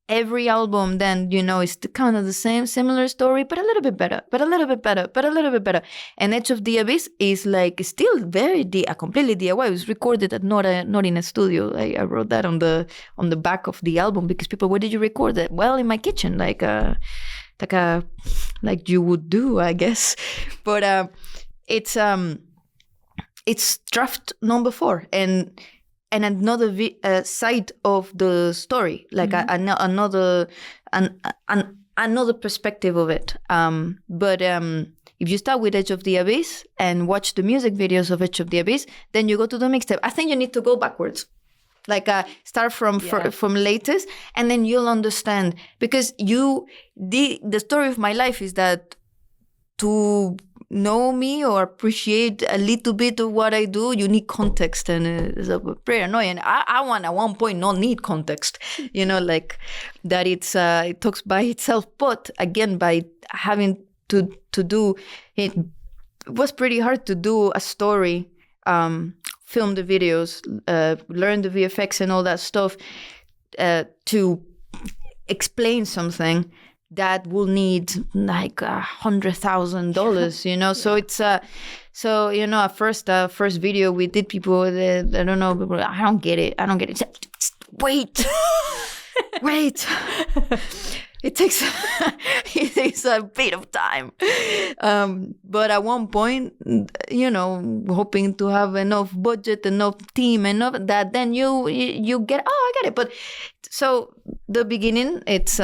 every album then, is kind of the similar story, but a little bit better, but a little bit better, but a little bit better. And Edge of the Abyss is still very completely DIY. It was recorded at not in a studio. I wrote that on the back of the album because people, where did you record it? Well, in my kitchen, like you would do, I guess. But it's draft number 4 and another side of the story, like another perspective of it. But if you start with Edge of the Abyss and watch the music videos of Edge of the Abyss, then you go to the mixtape. I think you need to go backwards. Start from latest, and then you'll understand. Because the story of my life is that to know me or appreciate a little bit of what I do, you need context, and it's pretty annoying. I want at one point not need context, that it talks by itself. But again, by having to do it, was pretty hard to do a story, film the videos, learn the VFX and all that stuff, to explain something that will need like $100,000, So it's first video we did, people, I don't know, people, I don't get it. Wait. It takes a bit of time. But at one point, hoping to have enough budget, enough team, enough that then you get, I get it. But so the beginning, it's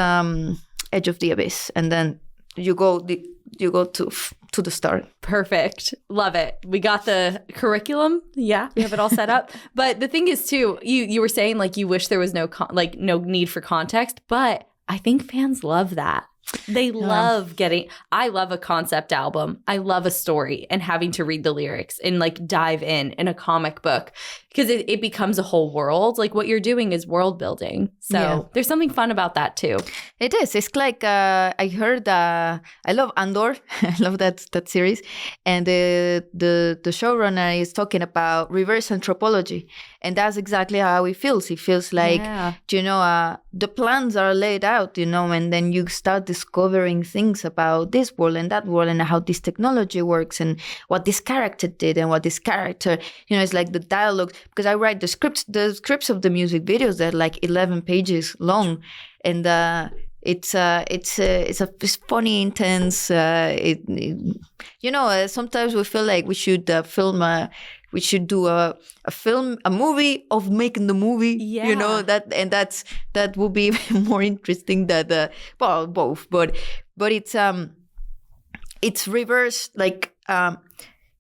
Edge of the Abyss, and then you go to the start. Perfect. Love it. We got the curriculum. Yeah, we have it all set up. But the thing is too, you were saying you wish there was no need for context, but I think fans love that. They love I love a concept album. I love a story and having to read the lyrics and dive in a comic book, because it becomes a whole world. What you're doing is world building. So there's something fun about that too. It is. It's I heard, I love Andor. I love that series. And the showrunner is talking about reverse anthropology. And that's exactly how it feels. It feels like, the plans are laid out, and then you start discovering things about this world and that world and how this technology works and what this character did and what this character, it's like the dialogue. Because I write the scripts of the music videos that are 11 pages long. And it's funny, intense. Sometimes we feel like we should we should do a movie of making the movie, that would be even more interesting than both. But it's reverse,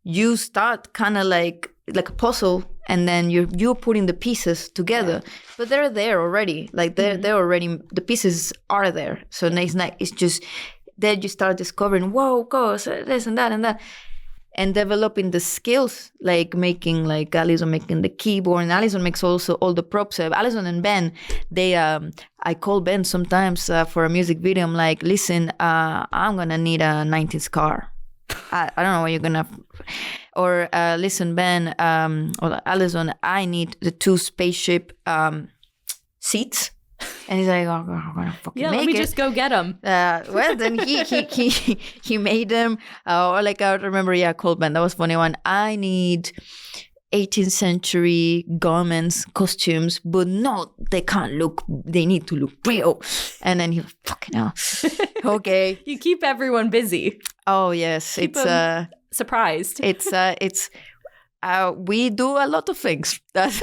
you start kind of like a puzzle, and then you're putting the pieces together, but they're there already. They're already, the pieces are there. So it's just then you start discovering, whoa, goes this and that, and developing the skills, making Alison making the keyboard, and Alison makes also all the props. Alison and Ben, I call Ben sometimes for a music video. I'm like, listen, I'm gonna need a 90s car. I don't know what you're gonna, or listen, Ben, or Alison, I need the 2 spaceship seats. And he's like, I'm gonna fucking make it. Let me just go get them. Well, then he made them. Or I remember, call Ben. That was a funny one. I need 18th century garments, costumes, but no, they need to look real. And then he was fucking hell. Okay. You keep everyone busy. Oh yes, Keep surprised. It's we do a lot of things. That's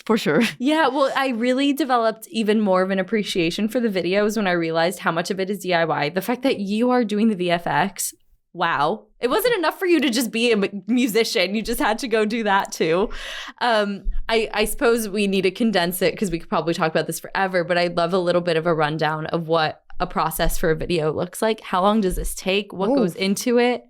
for sure. Yeah, well, I really developed even more of an appreciation for the videos when I realized how much of it is DIY. The fact that you are doing the VFX. Wow. It wasn't enough for you to just be a musician. You just had to go do that too. I suppose we need to condense it because we could probably talk about this forever, but I'd love a little bit of a rundown of what a process for a video looks like. How long does this take? What goes into it?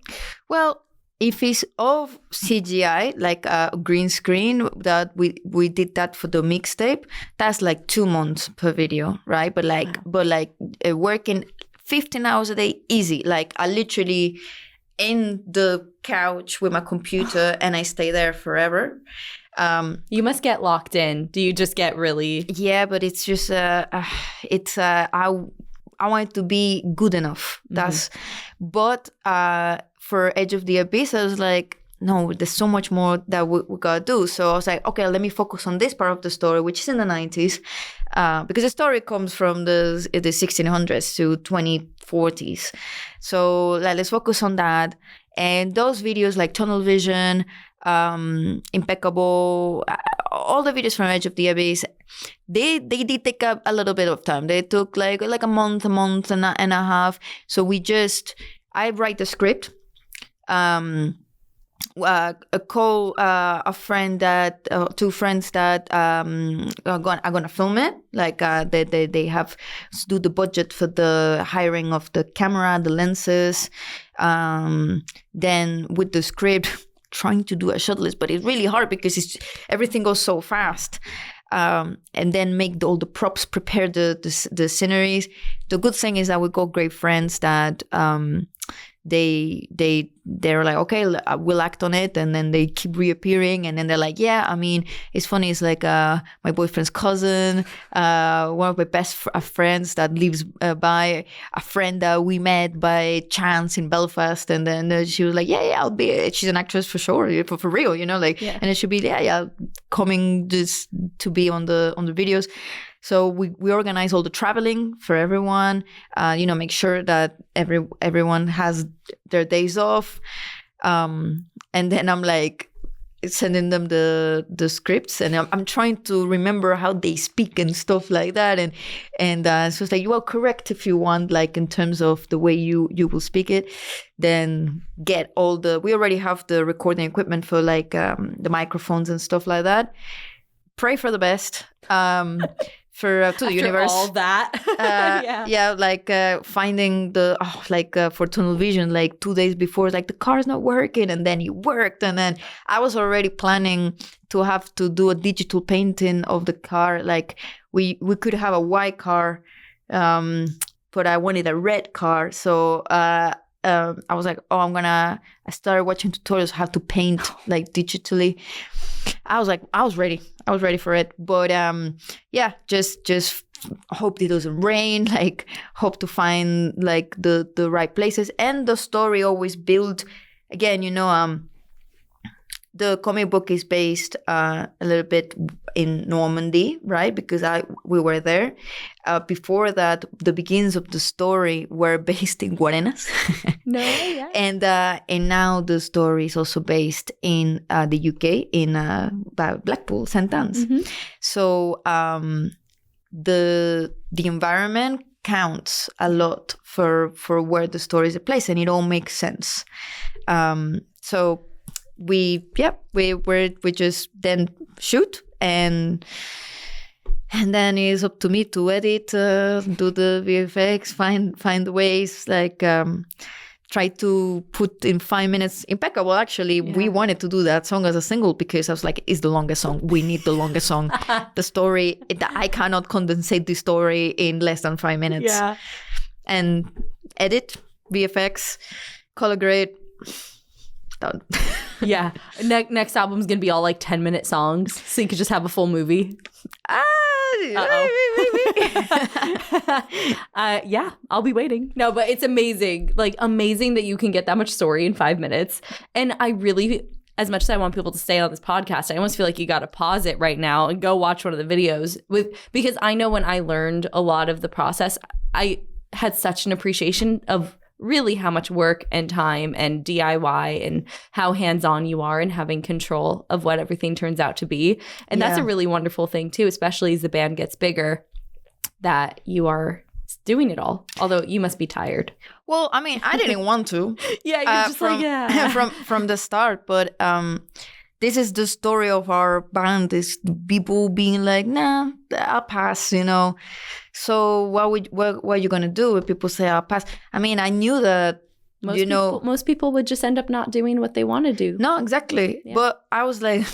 Well, if it's of CGI, like a green screen, that we did that for the mixtape, that's like 2 months per video, right? But working 15 hours a day, easy. Like I literally in the couch with my computer and I stay there forever. You must get locked in. Do you just get really? Yeah, but it's just I want it to be good enough. That's but for Edge of the Abyss, I was like, no, there's so much more that we gotta do. So I was like, okay, let me focus on this part of the story, which is in the 90s, because the story comes from the 1600s to 2040s. So let's focus on that. And those videos like Tunnel Vision, Impeccable, all the videos from Edge of the Abyss, they did take up a little bit of time. They took like a month and a half. So I write the script. A friend that two friends that are gonna film it. Like they have to do the budget for the hiring of the camera, the lenses. Then with the script, trying to do a shot list, but it's really hard because everything goes so fast. And then make all the props, prepare the sceneries. The good thing is that we got great friends that they're like, okay, we'll act on it, and then they keep reappearing, and then they're like, yeah, I mean, it's funny, it's like my boyfriend's cousin, one of my best friends that lives by, a friend that we met by chance in Belfast, and then she was like, yeah, I'll be, she's an actress for sure, for real, like, and it should be, coming just to be on the videos. So we organize all the traveling for everyone, make sure that everyone has their days off. And then I'm like sending them the scripts, and I'm trying to remember how they speak and stuff like that. And so it's like, you are correct if you want, like in terms of the way you will speak it. Then get we already have the recording equipment for like the microphones and stuff like that. Pray for the best. To the universe, all that, finding for Tunnel Vision, like 2 days before, like the car's not working, and then it worked, and then I was already planning to have to do a digital painting of the car. Like we could have a white car, but I wanted a red car, so I was like, I started watching tutorials how to paint like digitally. I was ready for it, but just hope it doesn't rain, like hope to find like the right places, and the story always build again, the comic book is based a little bit in Normandy, right? Because we were there. Before that, the beginnings of the story were based in Guarenas. No, yeah. And now the story is also based in the UK, in Blackpool, St. Anne's. Mm-hmm. So the environment counts a lot for where the story is placed, and it all makes sense. So we just then shoot, and then it's up to me to edit, do the VFX, find the ways, like try to put in 5 minutes. Impeccable, actually. Yeah. We wanted to do that song as a single because I was like, it's the longest song. We need the longest song. The story, I cannot condensate the story in less than 5 minutes. Yeah. And edit, VFX, color grade, done. Yeah. Next album's going to be all like 10-minute songs, so you could just have a full movie. Yeah, I'll be waiting. No, but it's amazing. Like, amazing that you can get that much story in 5 minutes. And I really, as much as I want people to stay on this podcast, I almost feel like you got to pause it right now and go watch one of the videos because I know when I learned a lot of the process, I had such an appreciation of really how much work and time and DIY and how hands-on you are and having control of what everything turns out to be. And that's a really wonderful thing too, especially as the band gets bigger, that you are doing it all. Although you must be tired. Well, I mean, I didn't want to. Yeah, you're just from the start, but this is the story of our band, is people being like, nah, I'll pass, So what are you going to do if people say I'll pass? I mean, I knew that Most people would just end up not doing what they want to do. No, exactly. Yeah. But I was like,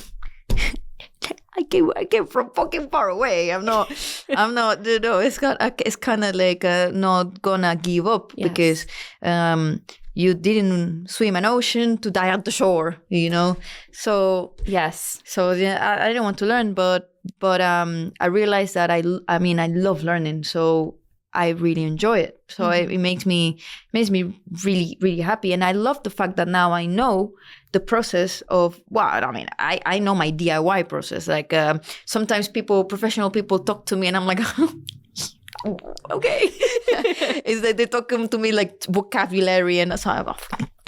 I came from fucking far away. I'm not, it's kind of like not gonna give up because you didn't swim an ocean to die at the shore, So yes. So yeah, I didn't want to learn, but I realized that I love learning. So I really enjoy it. So it makes me really, really happy. And I love the fact that now I know the process of, I know my DIY process. Like sometimes professional people talk to me and I'm like, okay. It's like they talk to me like vocabulary and so I'm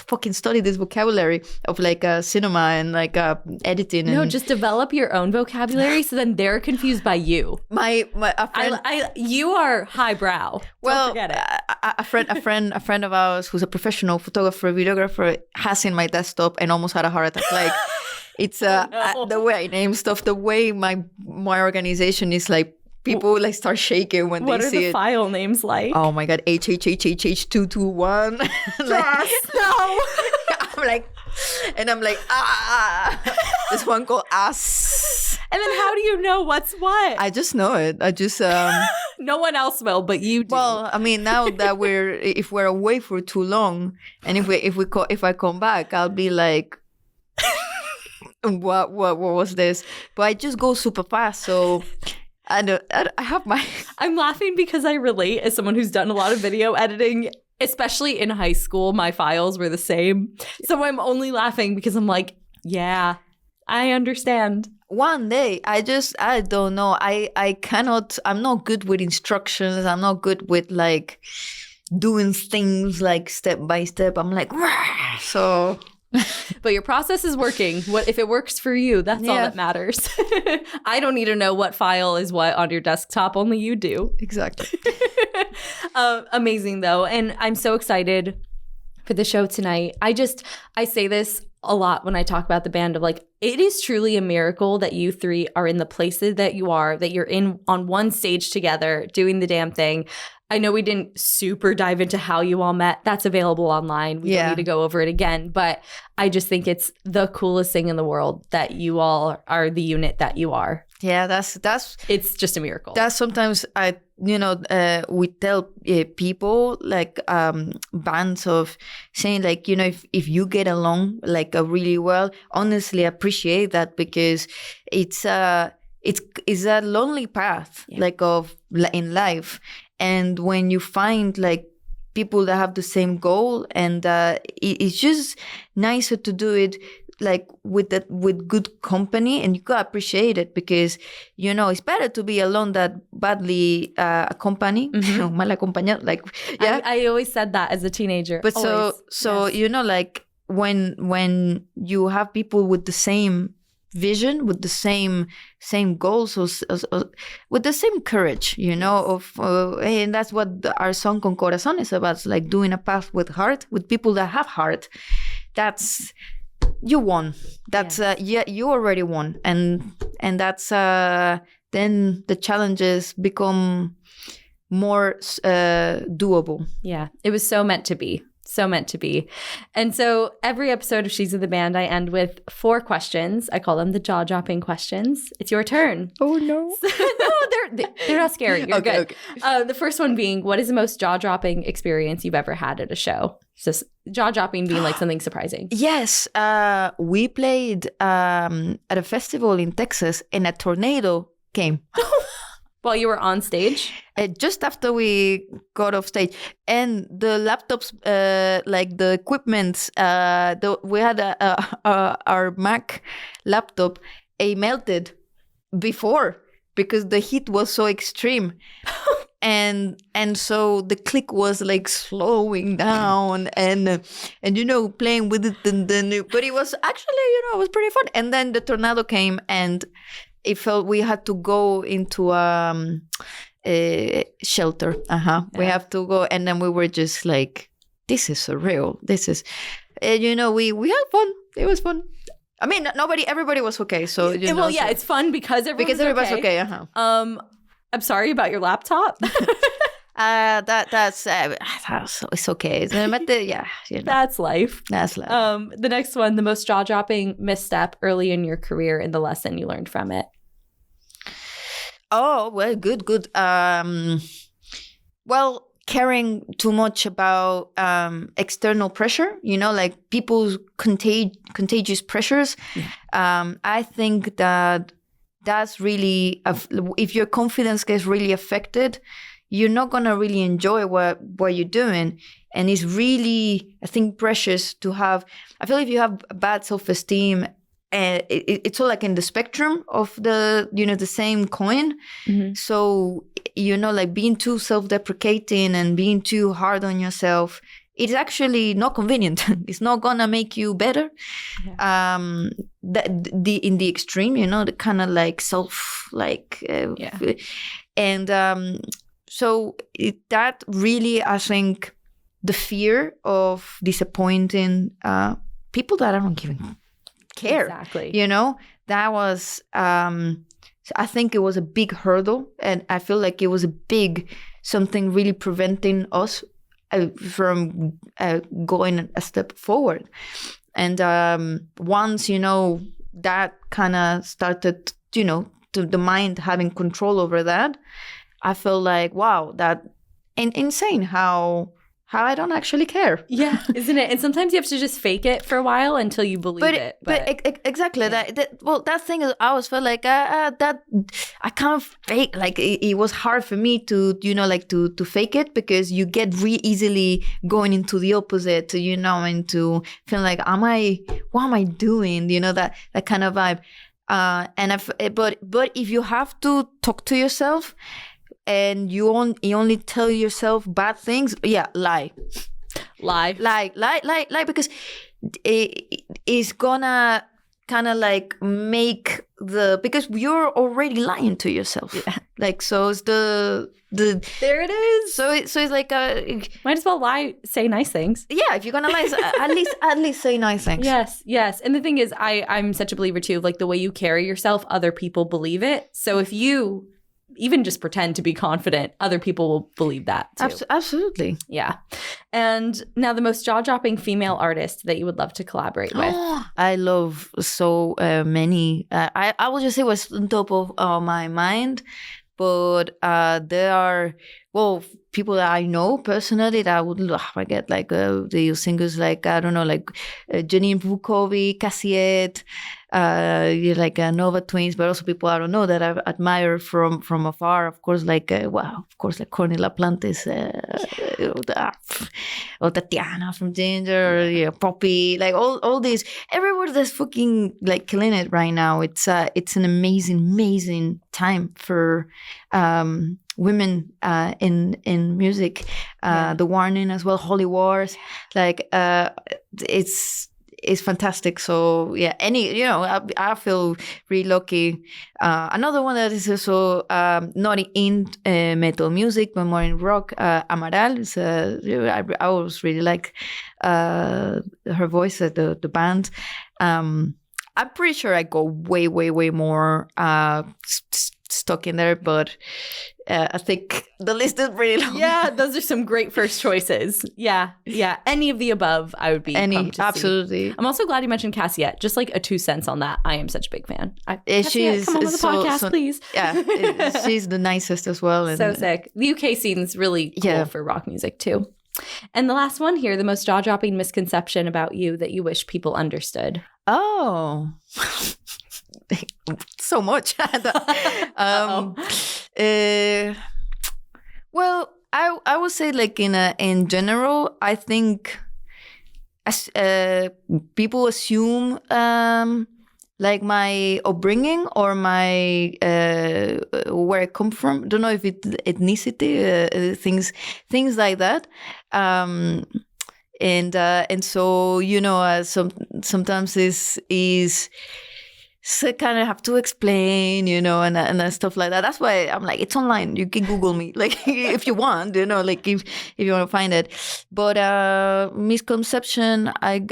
fucking study this vocabulary of like cinema and like editing. No, just develop your own vocabulary so then they're confused by you. A friend, you are highbrow. Well, don't forget it. a friend of ours who's a professional photographer, videographer, has in my desktop and almost had a heart attack. Like it's the way I name stuff, the way my organization is like. People like start shaking when they see it. What are the file names like? Oh my God, HHHHH221. Yes, no. I'm like, There's one called ass. And then how do you know what's what? I just know it. I just no one else will, but you do. Well, I mean, now that if we're away for too long, and if I come back, I'll be like, what was this? But I just go super fast, so. I have my... I'm laughing because I relate as someone who's done a lot of video editing, especially in high school. My files were the same. So I'm only laughing because I'm like, yeah, I understand. One day, I don't know. I'm not good with instructions. I'm not good with like doing things like step by step. I'm like, rah! So... But your process is working. What if it works for you? That's all that matters. I don't need to know what file is what on your desktop. Only you do. Exactly. Amazing though, and I'm so excited for the show tonight. I say this a lot when I talk about the band of like, it is truly a miracle that you three are in the places that you are, that you're in on one stage together doing the damn thing. I know we didn't super dive into how you all met. That's available online. We don't need to go over it again. But I just think it's the coolest thing in the world that you all are the unit that you are. Yeah, that's it's just a miracle. That's sometimes we tell people like bands of saying like, if you get along like really well, honestly appreciate that because it's a lonely path like in life. And when you find like people that have the same goal, and it's just nicer to do it like with good company, and you gotta appreciate it because it's better to be alone than badly accompanied, mal acompañado. Like I always said that as a teenager. But always. so yes. Like when you have people with the same vision, with the same goals, with the same courage, and that's what our song Con Corazón is about. It's like doing a path with heart, with people that have heart. That's you won. That's you already won, and that's then the challenges become more doable. Yeah, it was so meant to be. So meant to be. And so every episode of She's in the Band, I end with 4 questions. I call them the jaw-dropping questions. It's your turn. Oh, no. No, they're not scary. You're good. Okay. The first one being, what is the most jaw-dropping experience you've ever had at a show? So jaw-dropping being like something surprising. Yes. We played at a festival in Texas and a tornado came. While you were on stage? Just after we got off stage. And the laptops, like the equipment, we had our Mac laptop, it melted before because the heat was so extreme. And so the click was like slowing down and playing with it. But it was actually, it was pretty fun. And then the tornado came and it felt we had to go into a shelter. Yeah. We have to go. And then we were just like, this is surreal. This is, we had fun. It was fun. I mean, everybody was okay. So, it's fun because everybody's okay. I'm sorry about your laptop. That's it's okay. But yeah, That's life. That's life. The next one, the most jaw-dropping misstep early in your career and the lesson you learned from it. Oh, well, good. Well, caring too much about external pressure, like people's contagious pressures. Yeah. I think that's really, if your confidence gets really affected, you're not going to really enjoy what you're doing. And it's really, I think, precious to have. I feel if you have bad self-esteem, it's all like in the spectrum of the same coin. Mm-hmm. So, like being too self-deprecating and being too hard on yourself, it's actually not convenient. It's not gonna make you better. Yeah. In the extreme, the kind of like self, like, and so that really, I think, the fear of disappointing people that I don't even care. Exactly. That was. I think it was a big hurdle, and I feel like it was something really preventing us from going a step forward. And once, that kind of started, the mind having control over that, I felt like, wow, that insane how I don't actually care. Yeah, isn't it? And sometimes you have to just fake it for a while until you believe it. But exactly. Yeah. That thing is, I always felt like that I can't fake. Like it was hard for me to, to fake it, because you get easily going into the opposite, and to feel like, what am I doing? That kind of vibe. But if you have to talk to yourself, and you only tell yourself bad things, lie, because it's gonna kind of like make because you're already lying to yourself. Yeah. Like, so it's the there it is. So it's like might as well say nice things. Yeah, if you're gonna lie, at least say nice things. Yes. And the thing is, I'm such a believer too, like the way you carry yourself, other people believe it. So if you even just pretend to be confident, other people will believe that too. Absolutely. Yeah. And now the most jaw-dropping female artist that you would love to collaborate with. I love so many. I will just say what's on top of my mind, but there are, people that I know personally that I would love. I get like the singers like, I don't know, like Janine Vukovic, Cassiette, like Nova Twins, but also people I don't know that I admire from afar. Of course, like like Corny LaPlantes, or Tatiana from Ginger, or Poppy, like all these. Everyone that's fucking like killing it right now. It's an amazing time for women in music. The Warning as well, Holy Wars, like it's fantastic. So yeah, I feel really lucky. Another one that is also not in metal music but more in rock, Amaral is I always really like her voice, the band. I'm pretty sure I go way more stuck in there, but I think the list is pretty long. Yeah, those are some great first choices. Yeah. Any of the above, I would be pumped to absolutely. See. I'm also glad you mentioned Cassiette. Just like a 2 cents on that. I am such a big fan. She's come on the podcast, please. Yeah, she's the nicest as well. And, so sick. The UK scene's really cool for rock music too. And the last one here, the most jaw-dropping misconception about you that you wish people understood. Oh. So much. Well, I would say, like, in general, I think people assume like my upbringing or my where I come from. Don't know if it's ethnicity, things like that. And so sometimes is so kind of have to explain, and stuff like that. That's why I'm like, it's online. You can Google me, like, if you want, like if you want to find it. But misconception, I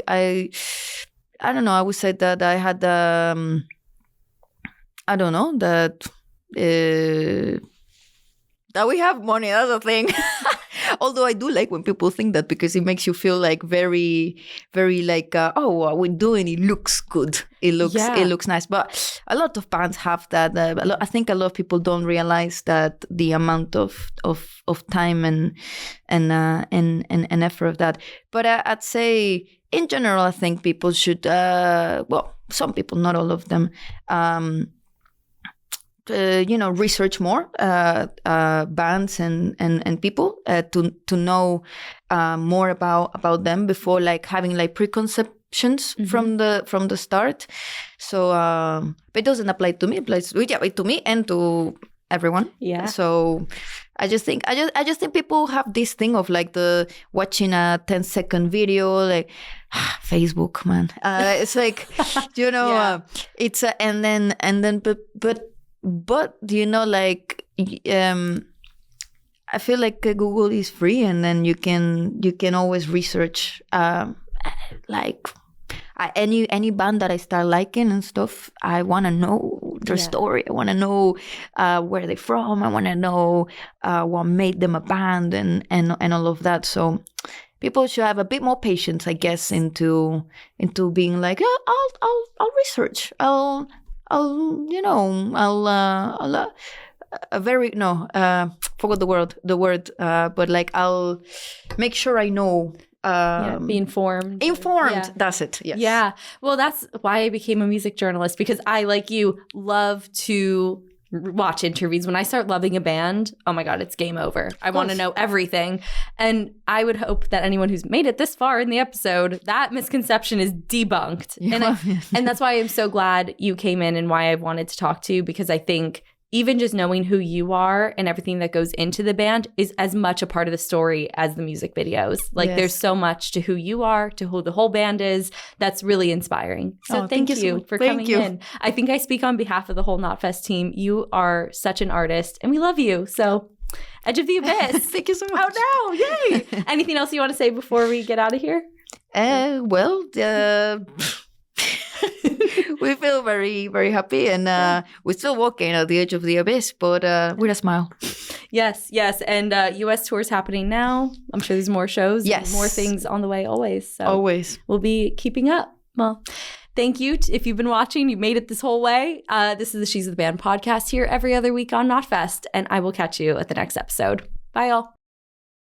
don't know. I would say that I had I don't know, that that we have money. That's the thing. Although I do like when people think that, because it makes you feel like very, very like, oh, what we're doing, it looks good. It looks nice. But a lot of bands have that. I think a lot of people don't realize that the amount of time and effort of that. But I'd say in general, I think people should, some people, not all of them, research more bands and people to know more about them before like having like preconceptions from the start. So but it doesn't apply to me. It applies to me and to everyone. Yeah. So I just think people have this thing of like the watching a 10-second video, like Facebook, man. It's like it's and then but like I feel like Google is free, and then you can always research like any band that I start liking and stuff. I want to know their story. I want to know where they're from. I want to know what made them a band and all of that. So people should have a bit more patience, I guess, into being like, I'll research. Forgot the word, but like I'll make sure I know. Be informed. That's it. Yes. Yeah. Well, that's why I became a music journalist, because I, like you, love to watch interviews. When I start loving a band, oh my God, it's game over. I want to know everything. And I would hope that anyone who's made it this far in the episode, that misconception is debunked. Yeah. And that's why I'm so glad you came in, and why I wanted to talk to you, because I think even just knowing who you are and everything that goes into the band is as much a part of the story as the music videos. Like there's so much to who you are, to who the whole band is. That's really inspiring. So thank you for coming in. I think I speak on behalf of the whole KNOTFEST team. You are such an artist and we love you. So Edge of the Abyss. Thank you so much. Oh no, yay. Anything else you want to say before we get out of here? We feel very, very happy, and we're still walking at the edge of the abyss, but with a smile. Yes. And U.S. tour's happening now. I'm sure there's more shows. Yes. More things on the way always. So always. We'll be keeping up. Well, thank you. If you've been watching, you made it this whole way. This is the She's the Band podcast here every other week on KNOTFEST, and I will catch you at the next episode. Bye, y'all.